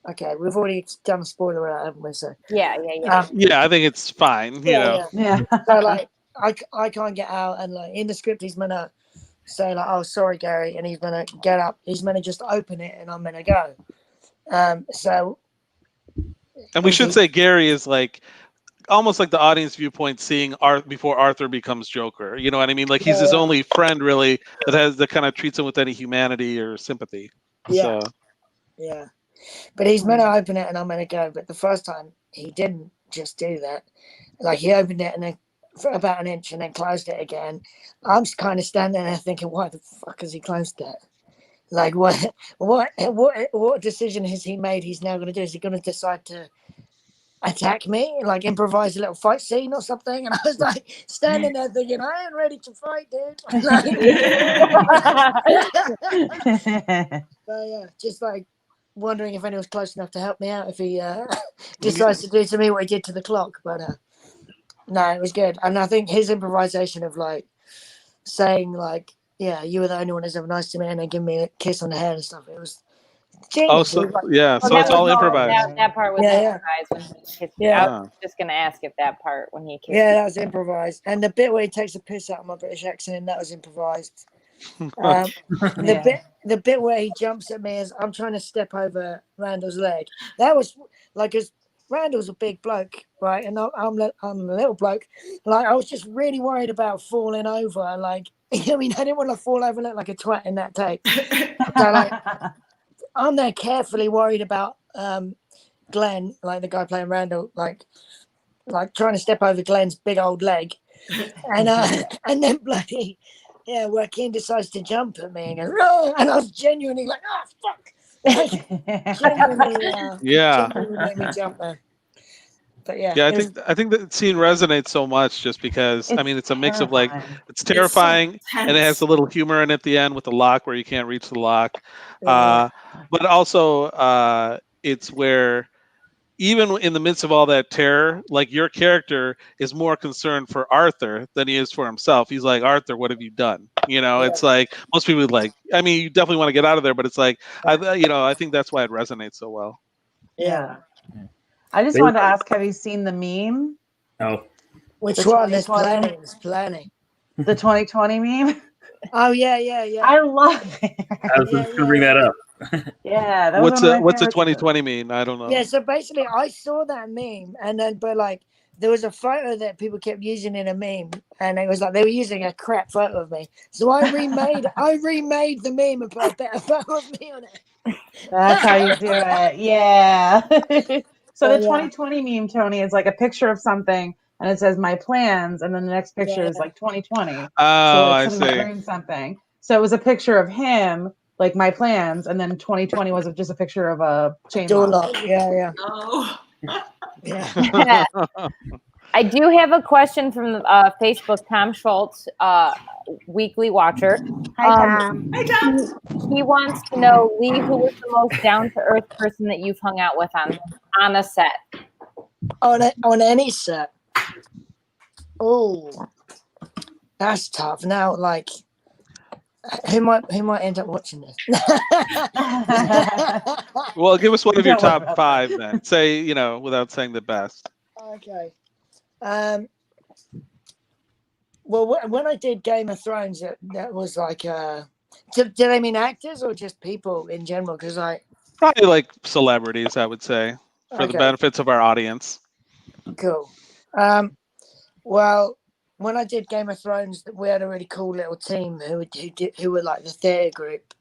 okay, we've already done a spoiler alert, haven't we? So Yeah. Yeah, I think it's fine. You know. Yeah. So like, I can't get out, and like in the script, he's gonna say like, "Oh, sorry, Gary," and he's gonna get up. He's gonna just open it, and I'm gonna go. So. And we should say Gary is like almost like the audience viewpoint, seeing before Arthur becomes Joker. You know what I mean? Like he's his only friend really that kind of treats him with any humanity or sympathy. Yeah. So. Yeah. But he's meant to open it and I'm going to go. But the first time he didn't just do that. Like he opened it and then for about an inch and then closed it again. I'm just kind of standing there thinking, why the fuck has he closed that? Like what decision has he made he's now going to do? Is he going to decide to attack me, like improvise a little fight scene or something? And I was like standing there thinking, I ain't ready to fight, dude. But yeah, just like wondering if anyone's close enough to help me out if he decides to do to me what he did to the clock. But no, it was good. And I think his improvisation of like saying like, yeah, you were the only one who's ever nice to me, and then give me a kiss on the head and stuff, it was genius. Oh, so so it's all improvised. That part was improvised when he kissed. Yeah. I was just gonna ask if that part when he kissed. Yeah, that was improvised. And the bit where he takes a piss out of my British accent, that was improvised. The bit where he jumps at me as I'm trying to step over Randall's leg, that was like, as Randall's a big bloke, right, and I'm a little bloke. Like I was just really worried about falling over. Like I mean, I didn't want to fall over and look like a twat in that tape. So like, I'm there carefully worried about Glenn, like the guy playing Randall, like trying to step over Glenn's big old leg, and then bloody. Yeah, Joaquin decides to jump at me and goes, "Oh," and I was genuinely like, "Oh fuck!" Genuinely made me jump there. But yeah, I think that scene resonates so much just because I mean it's a mix of like it's terrifying and it has a little humor in it at the end with the lock where you can't reach the lock, but also it's where even in the midst of all that terror, like your character is more concerned for Arthur than he is for himself. He's like, Arthur, what have you done? You know, it's like most people would like, I mean, you definitely want to get out of there, but it's like, I think that's why it resonates so well. Yeah. I just wanted to ask, have you seen the meme? Oh. Which one? There's plenty. The 2020 meme? Oh, yeah. I love it. I was going to bring that up. Yeah. That what's a 2020 mean? I don't know. Yeah, so basically I saw that meme and then, but like, there was a photo that people kept using in a meme and it was like they were using a crap photo of me. So I remade the meme and put a better photo of me on it. That's how you do it. Yeah. So the 2020 meme, Tony, is like a picture of something and it says my plans, and then the next picture is like 2020. So Oh, like I someone's see. wearing something. So it was a picture of him, like my plans, and then 2020 was just a picture of a chain Door lock. lock. Yeah, Oh. yeah. I do have a question from Facebook. Tom Schultz, weekly watcher. Hi, Tom. Hi, Tom. He wants to know, Leigh, who was the most down to earth person that you've hung out with on a set? On any set. Oh, that's tough. Now, like, who might end up watching this? Well, give us one of your Don't worry top about 5 then. Say, without saying the best. Okay. Well, when I did Game of Thrones, that was like, do they mean actors or just people in general? Because Probably like celebrities, I would say, for the Okay. benefits of our audience. Cool. Well, when I did Game of Thrones, we had a really cool little team who were like the theatre group.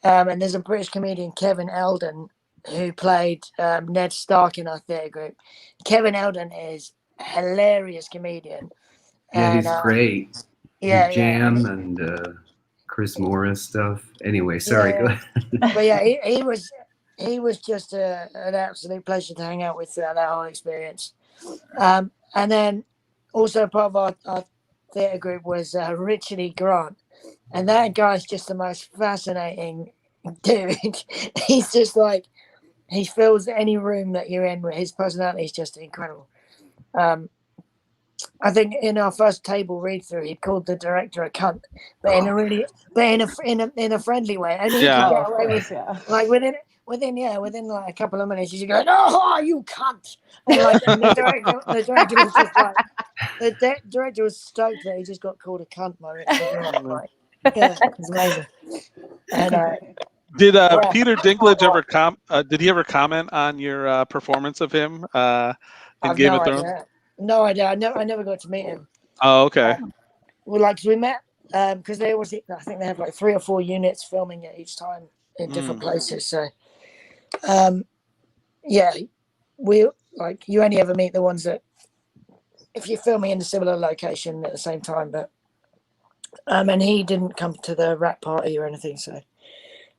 And there's a British comedian, Kevin Eldon, who played Ned Stark in our theatre group. Kevin Eldon is a hilarious comedian. Yeah, And, he's great. Yeah, Jam and Chris Morris stuff. Anyway, sorry. Go ahead. But yeah, he was just an absolute pleasure to hang out with throughout that whole experience. And then also part of our theatre group was Richard E. Grant. And that guy's just the most fascinating dude. He's just like, he fills any room that you're in. His personality is just incredible. I think in our first table read through, he called the director a cunt, but in a friendly way. And he Yeah. could get away with like within like a couple of minutes, he's going, "Oh, you cunt!" And like the director was just like, the director was stoked that he just got called a cunt by Richard. Like, yeah, it's amazing. And Did Peter Dinklage ever did he ever comment on your performance of him in Game of Thrones? No idea. I never got to meet him. Oh, okay. Well, like we met because they always, I think they have like 3 or 4 units filming at each time in different places. So, yeah, we like you only ever meet the ones that if you're filming in a similar location at the same time. But and he didn't come to the rap party or anything, so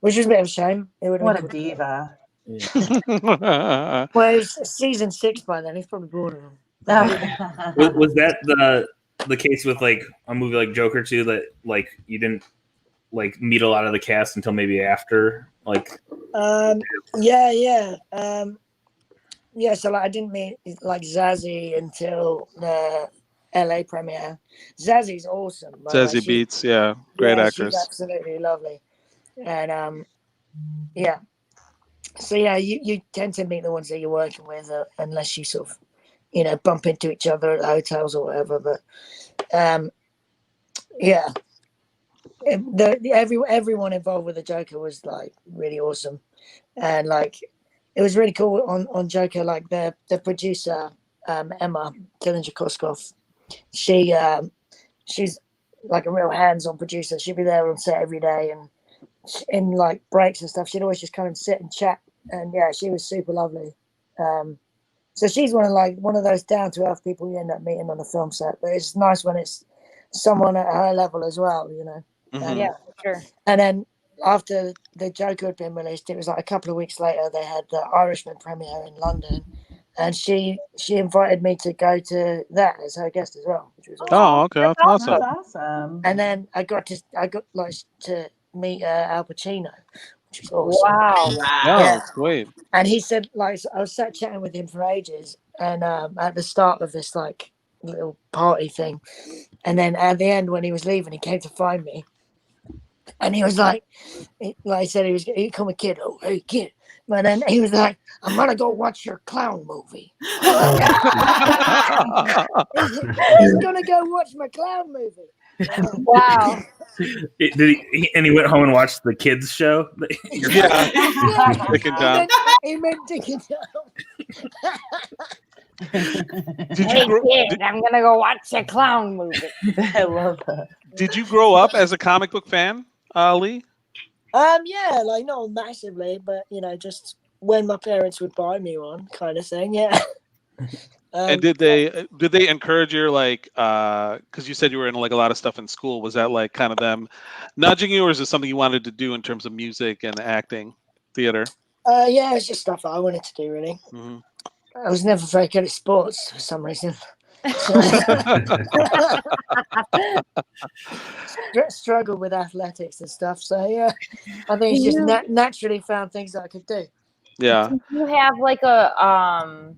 which was a bit of a shame. What a diva. Well, it was season 6 by then. He's probably bored of them. Was that the case with like a movie like Joker 2 that like you didn't like meet a lot of the cast until maybe after like? Yeah. So like I didn't meet like Zazie until the LA premiere. Zazie's awesome. Zazie Beetz, yeah, great actress. She's absolutely lovely, and yeah. So yeah, you tend to meet the ones that you're working with, unless you sort of, bump into each other at hotels or whatever. But yeah, everyone involved with the Joker was like really awesome, and like it was really cool on Joker. Like the producer Emma Dillinger-Koskov, she's like a real hands-on producer. She'd be there on set every day, and in like breaks and stuff, she'd always just come and sit and chat. And yeah, she was super lovely. So she's one of those down to earth people you end up meeting on the film set. But it's nice when it's someone at her level as well, Mm-hmm. Yeah, for sure. And then after the Joker had been released, it was like a couple of weeks later they had the Irishman premiere in London, and she invited me to go to that as her guest as well, which was awesome. Oh, okay, that's awesome. That's awesome. And then I got like to meet Al Pacino, which was awesome. Wow. Yeah, that's great. And he said, like, I was sat chatting with him for ages, and at the start of this like little party thing, and then at the end when he was leaving, he came to find me, and he was like I said, he called me kid. Oh, hey kid. But then he was like, I'm gonna go watch your clown movie. He's gonna go watch my clown movie. Wow. He went home and watched the kids show? Yeah. Dick and Dumb. He meant Dick and Dumb. I'm gonna go watch a clown movie. I love that. Did you grow up as a comic book fan, Leigh? Yeah, like not massively, but just when my parents would buy me one, kind of thing. Yeah. And did they encourage your like because you said you were in like a lot of stuff in school? Was that like kind of them nudging you, or is it something you wanted to do in terms of music and acting, theater? Yeah, it's just stuff that I wanted to do. Really, I was never very good at sports for some reason. Struggle with athletics and stuff. So yeah, I think it's just naturally found things that I could do. Yeah. Do you have like a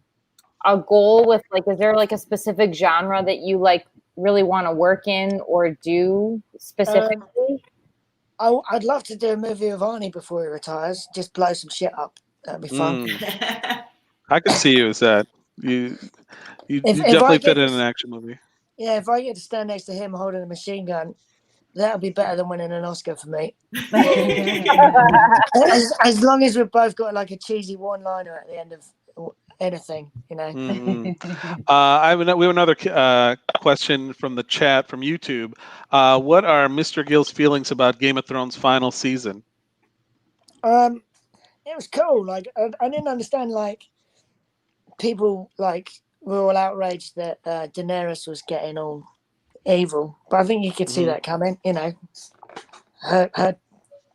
goal with like, is there like a specific genre that you like really want to work in or do specifically? I'd love to do a movie with Arnie before he retires. Just blow some shit up. That'd be fun. I could see you as that. You definitely fit in an action movie. Yeah, if I get to stand next to him holding a machine gun, that'll be better than winning an Oscar for me. as long as we've both got like a cheesy one-liner at the end of anything, you know. We have another question from the chat from YouTube. What are Mr. Gill's feelings about Game of Thrones final season? It was cool. Like I didn't understand. Like people like were all outraged that Daenerys was getting all evil, but I think you could see that coming. You know, her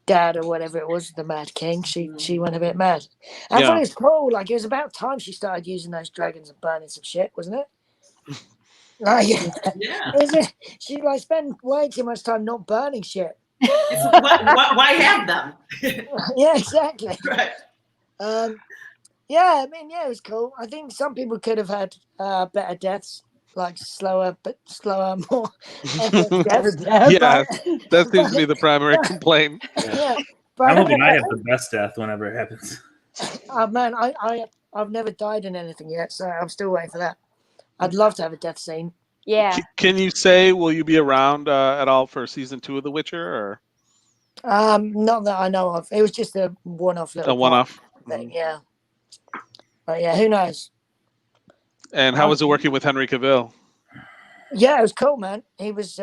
dad or whatever it was, the Mad King, she went a bit mad. I thought it was cool. Like it was about time she started using those dragons and burning some shit, wasn't it? Like, she like spent way too much time not burning shit. Why have them? Yeah, exactly. Right. Yeah, I mean, yeah, it was cool. I think some people could have had better deaths, like slower, more epic deaths. Yeah, that seems to be the primary complaint. Yeah, I'm hoping I have the best death whenever it happens. Oh man, I've never died in anything yet, so I'm still waiting for that. I'd love to have a death scene. Yeah. Can you say, will you be around at all for season 2 of The Witcher? Or not that I know of. It was just a one-off little one-off thing, yeah. But yeah, who knows? And how was it working with Henry Cavill? Yeah, it was cool, man. He was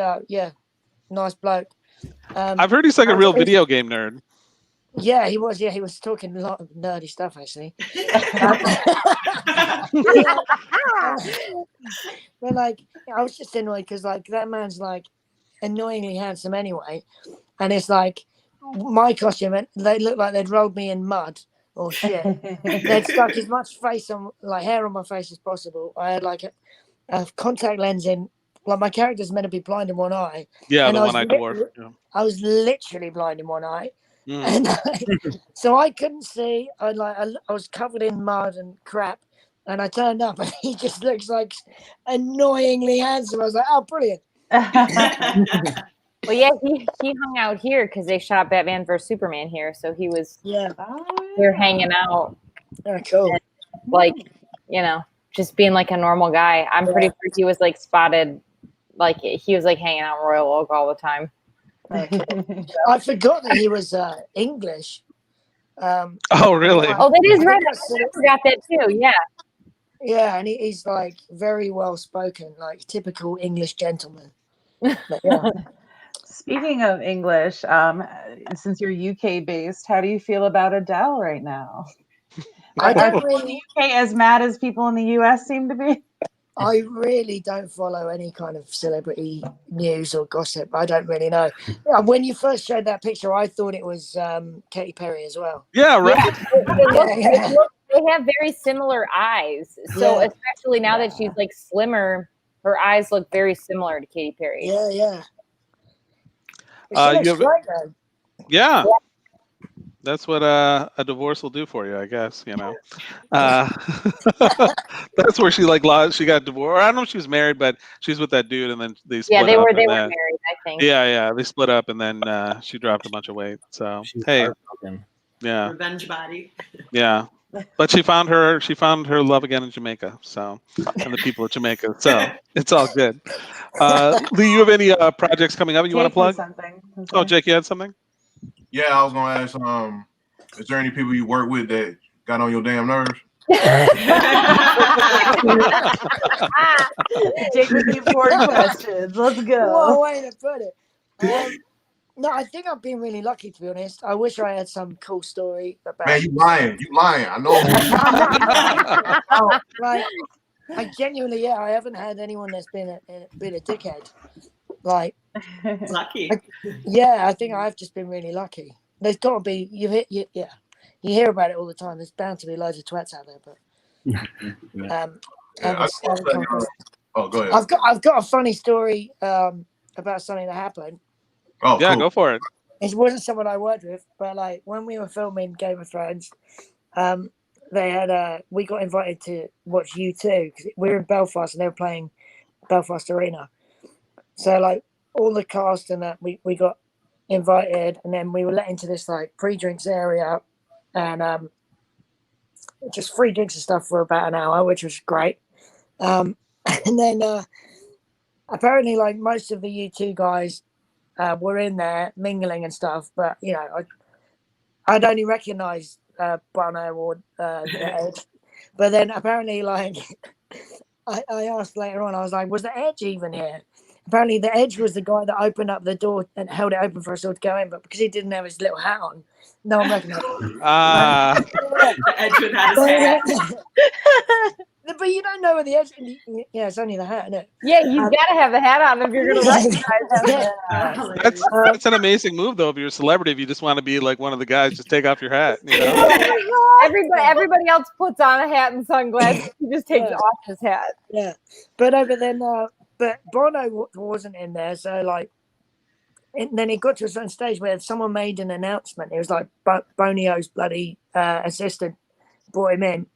nice bloke. I've heard he's like a real video game nerd. Yeah, he was. Yeah, he was talking a lot of nerdy stuff, actually. But like, I was just annoyed because like that man's like annoyingly handsome anyway, and it's like my costume. They look like they'd rolled me in mud or shit. They'd stuck as much face on, like hair on my face as possible. I had like a contact lens in. Like my character's meant to be blind in one eye. Yeah, the one-eyed dwarf. Yeah. I was literally blind in one eye. And so I couldn't see. I was covered in mud and crap, and I turned up, and he just looks like annoyingly handsome. I was like, "Oh, brilliant!" Well, yeah, he hung out here because they shot Batman vs Superman here, so he was they're hanging out. Very cool. And, like, you know, just being like a normal guy. I'm pretty sure he was like spotted, like he was like hanging out in Royal Oak all the time. I forgot that he was English. Oh, really? Oh, that is right. I forgot that too. Yeah. Yeah, and he's like very well spoken, like typical English gentleman. But, yeah. Speaking of English, since you're UK based, how do you feel about Adele right now? I don't Are really UK as mad as people in the US seem to be. I really don't follow any kind of celebrity news or gossip. I don't really know. When you first showed that picture, I thought it was Katy Perry as well. Yeah, right. Yeah. They have very similar eyes. So especially now that she's like slimmer, her eyes look very similar to Katy Perry. Yeah, yeah. Yeah. That's what a divorce will do for you, I guess. You know, that's where she she got divorced. I don't know if she was married, but she's with that dude, and then they split up. They were married, I think. Yeah, they split up, and then she dropped a bunch of weight. So Revenge body. Yeah, but she found her love again in Jamaica. So, and the people of Jamaica. So it's all good. Leigh, you have any projects coming up you want to plug? Oh, Jake, you had something? Yeah, I was gonna ask. Is there any people you work with that got on your damn nerves? Jake with the important questions. Let's go. What a way to put it. No, I think I've been really lucky, to be honest. I wish I had some cool story about. Man, you lying. I know. Right. I genuinely, yeah, I haven't had anyone that's been a dickhead. Like, Lucky. yeah, I think I've just been really lucky. There's got to be you hear about it all the time. There's bound to be loads of twats out there, but oh, go ahead. I've got a funny story about something that happened. Oh, yeah, cool. go for it. It wasn't someone I worked with, but like when we were filming Game of Thrones, they had we got invited to watch U2 because we were in Belfast and they were playing Belfast Arena. So like all the cast and that we got invited, and then we were let into this like pre-drinks area, and just free drinks and stuff for about an hour, which was great. And then apparently like most of the U2 guys were in there mingling and stuff, but you know I'd only recognise Bono or the Edge, but then apparently like I asked later on, I was like, was the Edge even here? Apparently the Edge was the guy that opened up the door and held it open for us all to go in, but because he didn't have his little hat on, no one recognised him. The Edge without his hat. But you don't know where the Edge. Yeah, it's only the hat, isn't it? Yeah, you gotta have the hat on if you're gonna recognize him. That's an amazing move, though. If you're a celebrity, if you just want to be like one of the guys, just take off your hat. You know? Everybody else puts on a hat and sunglasses. He just takes off his hat. Yeah, but then but Bono wasn't in there, so like, and then it got to a certain stage where someone made an announcement. It was like Bonio's bloody assistant brought him in.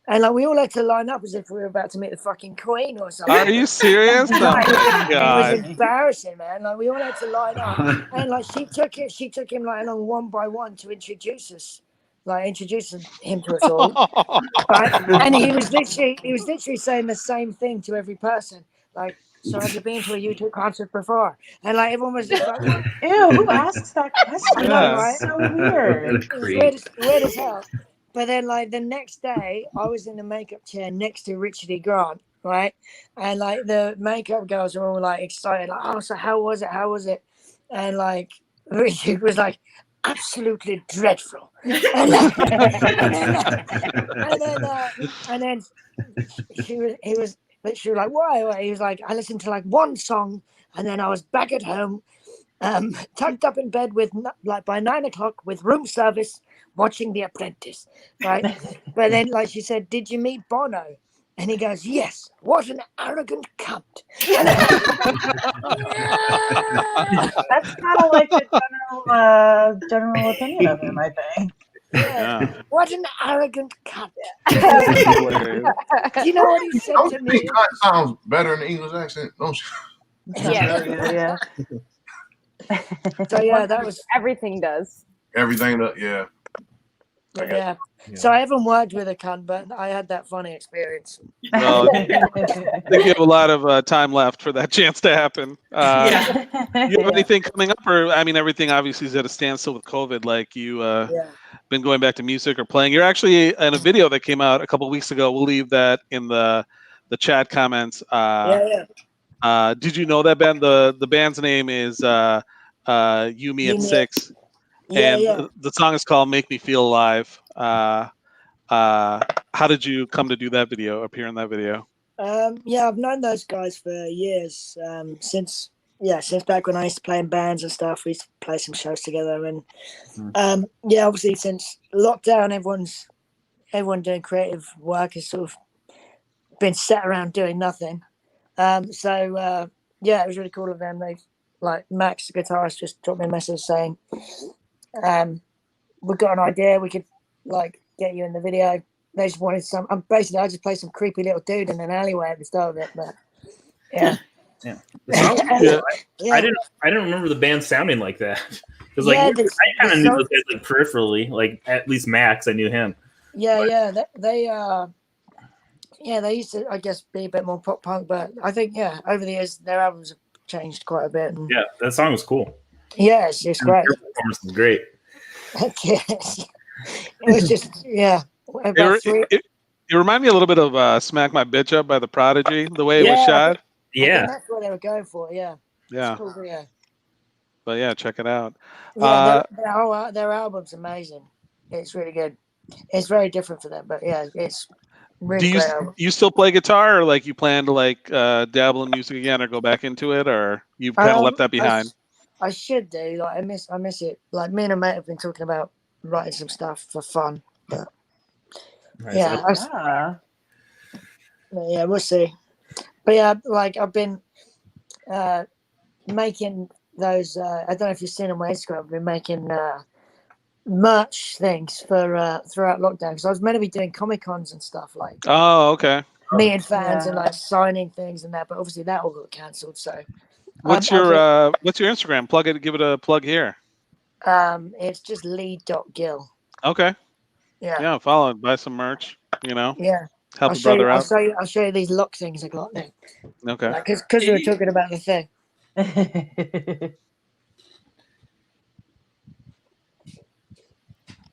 And like we all had to line up as if we were about to meet the fucking Queen or something. Are you serious? Oh my God. It was embarrassing, man. Like we all had to line up, and like she took him like along one by one to introduce us, like introducing him to us all. Right? And he was literally saying the same thing to every person, like. So have you been to a U2 concert before? And like everyone was just like, ew, who asks that question? Yeah. That's so weird. Weird as hell. But then like the next day, I was in the makeup chair next to Richard E. Grant, right? And like the makeup girls were all like excited, like, oh, so how was it? How was it? And like Richard was like, absolutely dreadful. And then he was literally like, why? He was like, I listened to like one song and then I was back at home, tucked up in bed with like by 9 o'clock with room service, watching The Apprentice, right? But then like she said, did you meet Bono? And he goes, yes. What an arrogant cunt. That's kind of like the general opinion of him, I think. Yeah. What an arrogant cunt. Do you know what he said to me? Cunt sounds better in the English accent, don't you? Yeah. So yeah, that was everything does. Everything that, yeah. Yeah. So I haven't worked with a cunt, but I had that funny experience. Well, I think you have a lot of time left for that chance to happen. You have anything coming up, or I mean, everything obviously is at a standstill with COVID. Like you been going back to music or playing. You're actually in a video that came out a couple of weeks ago. We'll leave that in the chat comments. Did you know that band? The band's name is You, Me, and Six. And the song is called "Make Me Feel Alive." How did you come to do that video? Appear in that video? I've known those guys for years. Since back when I used to play in bands and stuff, we used to play some shows together. And obviously since lockdown, everyone doing creative work has sort of been sat around doing nothing. It was really cool of them. They like Max, the guitarist, just dropped me a message saying, we've got an idea, we could like get you in the video. They just wanted some. I just played some creepy little dude in an alleyway at the start of it, but yeah. I didn't remember the band sounding like that because I kind of knew those guys like peripherally, like at least Max, I knew him. They used to, I guess, be a bit more pop punk, but I think over the years their albums have changed quite a bit. And that song was cool. Yeah, it's just great. Their performance was great. Yes. It was just It reminded me a little bit of "Smack My Bitch Up" by The Prodigy, the way it was shot. I think that's what they were going for. Yeah. Cool, But yeah, check it out. Their album's amazing. It's really good. It's very different for them, but yeah, it's Really Do great album. you still play guitar, or like you plan to like dabble in music again, or go back into it, or you've kind of left that behind? I should do. Like I miss it. Like me and a mate have been talking about writing some stuff for fun, but yeah, yeah, we'll see. But yeah, like I've been making those. I don't know if you've seen on my Instagram. I've been making merch things for throughout lockdown because I was meant to be doing Comic Cons and stuff like. Oh, okay. Meeting fans and like signing things and that, but obviously that all got cancelled. So, what's your Instagram? Plug it. Give it a plug here. It's just Leigh.Gill. Okay. Yeah. Yeah. Follow it. Buy some merch. Yeah. Help a brother out. I'll show you these lock things I got there. Okay. Because we were talking about the thing.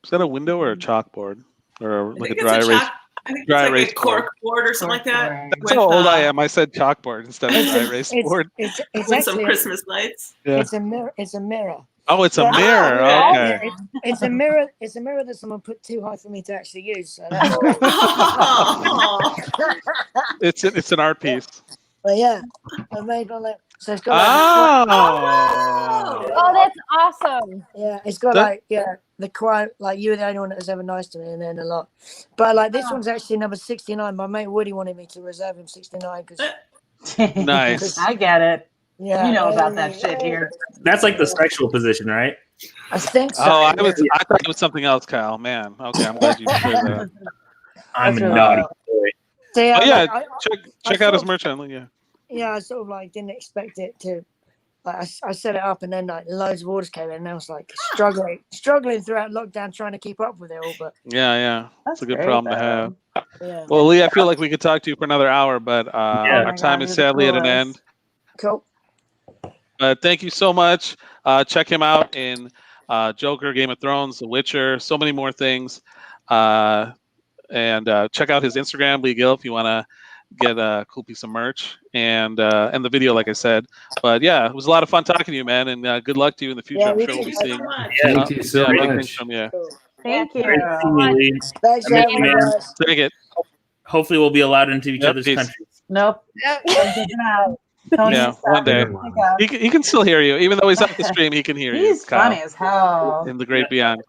Is that a window or a chalkboard or like a dry erase? I think it's like a cork board or something like that. That's how old I am. I said chalkboard instead of dry erase board. It's with actually some Christmas lights. Yeah. It's a mirror. It's a mirror. Oh, it's a mirror. Okay. Yeah, it's a mirror. It's a mirror that someone put too high for me to actually use. So that's It's an art piece. But yeah, I made one that. So it's got. Oh, that's awesome. Yeah, it's got the quote like "You were the only one that was ever nice to me," and then a lot. But like this one's actually number 69. My mate Woody wanted me to reserve him 69 because. Nice. I get it. Yeah, you know about that shit here. That's like the sexual position, right? I think so. Oh, I thought it was something else, Kyle. Man, okay, I'm glad you shared that. I'm a naughty boy. So, yeah, oh yeah, like, check out his merch on. Yeah. Yeah, I sort of like didn't expect it to. Like I set it up and then like loads of orders came in and I was like struggling throughout lockdown trying to keep up with it all. But yeah, that's a good problem to have. Yeah. Well, Leigh, I feel like we could talk to you for another hour, but our time is sadly at an end. Cool. But thank you so much. Check him out in Joker, Game of Thrones, The Witcher, so many more things. And check out his Instagram, Leigh Gill, if you want to get a cool piece of merch and the video, like I said. But yeah, it was a lot of fun talking to you, man, and good luck to you in the future. Yeah, I'm sure we'll be seeing. Thank you so much. From you. Cool. Thank you. Thanks, man. Take it. Hopefully, we'll be allowed into each other's countries. Nope. Tony, yeah, one day. He can still hear you. Even though he's off the stream, he can hear you. He's funny as hell. In the great beyond.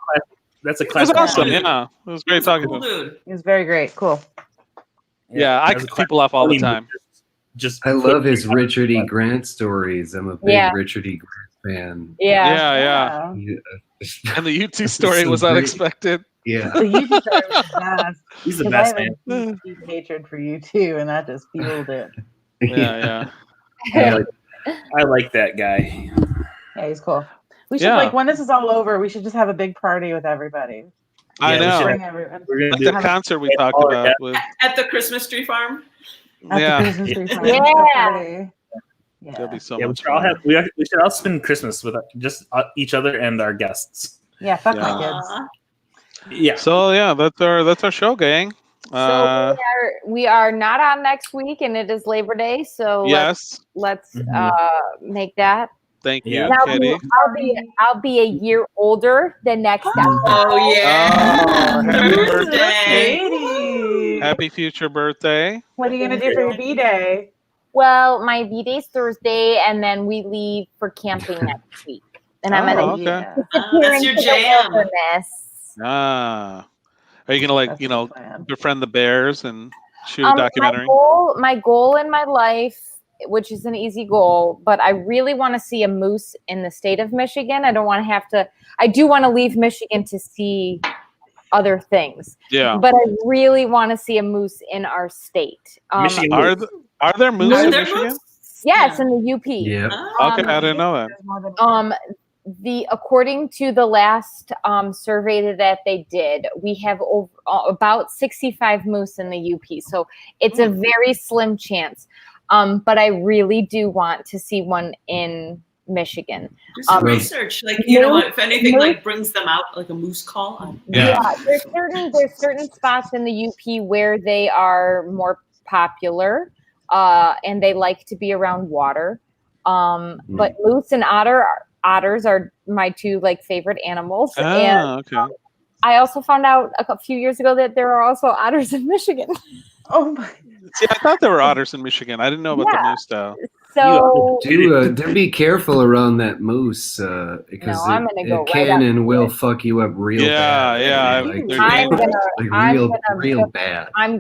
That's a classic. It was awesome, yeah. It was great talking to him. He was very great. Cool. Yeah, I cut people off all the time. I love his Richard E. Grant stories. I'm a big Richard E. Grant fan. Yeah. And the UT story was unexpected. Yeah. The UT story was the best. He's the best, man. I have a deep hatred for you too, and that just fueled it. Yeah. I like that guy. Yeah, he's cool. We should like when this is all over, we should just have a big party with everybody. I know. Bring everyone. We're gonna like do the concert we talked about with at the Christmas tree farm. At the Christmas tree farm. Yeah. That'll be so we much should all fun. we should all spend Christmas with just each other and our guests. Yeah, fuck my kids. Yeah. So yeah, that's our show, gang. So we are not on next week, and it is Labor Day. So let's make that. Thank you, Kitty. I'll be a year older than next episode. Oh yeah, happy birthday! Happy future birthday! What are you gonna do for your B-Day? Well, my B-Day's Thursday, and then we leave for camping next week. And I'm gonna that's your jam. Are you gonna befriend the bears and shoot a documentary? My goal in my life, which is an easy goal, but I really want to see a moose in the state of Michigan. I don't want to have to. I do want to leave Michigan to see other things. Yeah. But I really want to see a moose in our state. Michigan. Are there moose in Michigan? Yes, in the UP. Yeah. Okay, I didn't know that. According to the last survey that they did, we have about 65 moose in the UP. So it's a very slim chance. But I really do want to see one in Michigan. Do some research, like if anything, like brings them out, like a moose call. There's certain spots in the UP where they are more popular, and they like to be around water. But moose and otters are my two favorite animals. Okay. I also found out a few years ago that there are also otters in Michigan. Oh my. See, I thought there were otters in Michigan. I didn't know about the moose, though. So Do be careful around that moose because No, I'm gonna go it right can up and to will it. fuck you up real bad. Yeah. Like, I'm gonna, like I'm real, gonna, real bad. I'm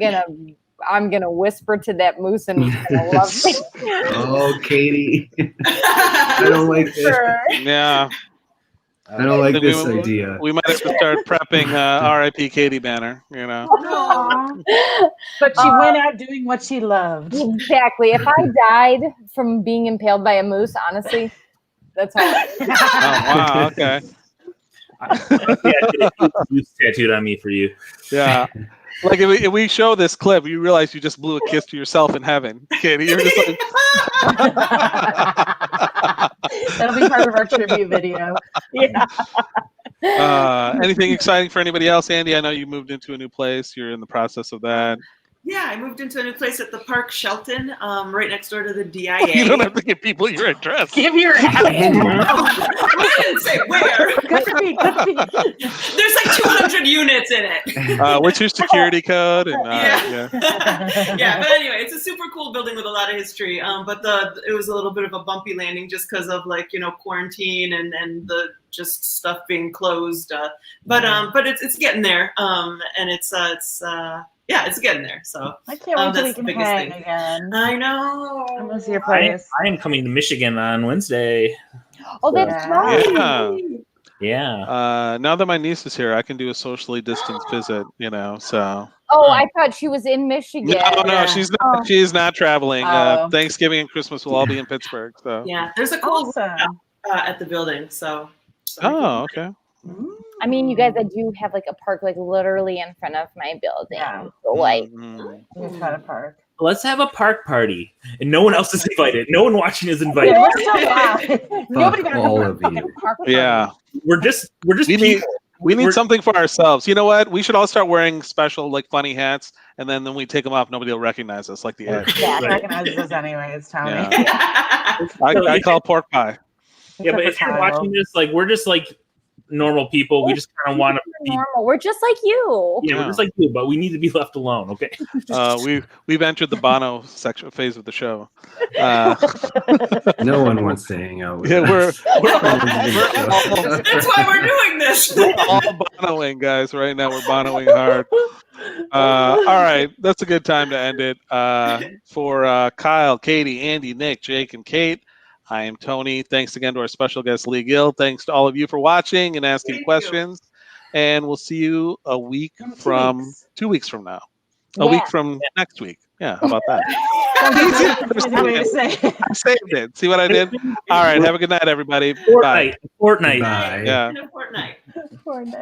gonna whisper to that moose and he's gonna love me. Oh, Katie, I don't like this. Yeah. I don't like Then this idea. We might have to start prepping R.I.P. Katie banner. You know. Aw. But she went out doing what she loved. Exactly. If I died from being impaled by a moose, honestly, that's all. Oh wow. Okay. Moose tattooed on me for you. Yeah. Like if we show this clip, you realize you just blew a kiss to yourself in heaven, Katie. You're just like. That'll be part of our tribute video. Yeah. Anything exciting for anybody else, Andy? I know you moved into a new place. You're in the process of that. Yeah, I moved into a new place at the Park Shelton, right next door to the DIA. You don't have to give people your address. Give your I didn't say where. Good to be. There's like 200 units in it. What's your security code? And, Yeah. Yeah, but anyway, it's a super cool building with a lot of history. But it was a little bit of a bumpy landing just because of quarantine and the just stuff being closed. But it's getting there. And it's getting there. So I can't wait till that's we the can biggest hang thing. again. I know. I miss your place. I am coming to Michigan on Wednesday. Oh, that's right. Yeah. Yeah. Now that my niece is here, I can do a socially distanced visit. So. Oh, I thought she was in Michigan. No, she's not. Oh. She's not traveling. Oh. Thanksgiving and Christmas will all be in Pittsburgh. So. Yeah, there's a cool Awesome. at the building. So. Oh, okay. I mean, you guys, I do have like a park like literally in front of my building. Yeah. So like, We've got a park. Let's have a park party, and no one else is invited. No one watching is invited. Yeah, we're still live. Nobody got all a of fucking you. park party. Yeah. We're just We need We're- something for ourselves. You know what? We should all start wearing special, like, funny hats, and then we take them off. Nobody will recognize us, like the Edge. Yeah, Right. recognizes us anyway. It's Tony. Yeah. I call pork pie. Yeah, but if you're watching this, like, we're just like normal people. We just kind of want to be. normal. We're just like you. Yeah, we're just like you, but we need to be left alone. Okay. We've entered the Bono phase of the show. No one wants to hang out with Yeah, us. That's why we're doing this. We're all Bonoing, guys. Right now, we're Bonoing hard. All right, that's a good time to end it. For Kyle, Katie, Andy, Nick, Jake, and Kate, I am Tony. Thanks again to our special guest, Leigh Gill. Thanks to all of you for watching and asking Thank questions. And we'll see you a week from 2 weeks from now. A Yeah. week from next week. Yeah, how about that? Easy way to say it. I saved it. See what I did? All right, have a good night, everybody. Bye. Fortnite. Bye. Yeah. In a fortnight. Poor Nick.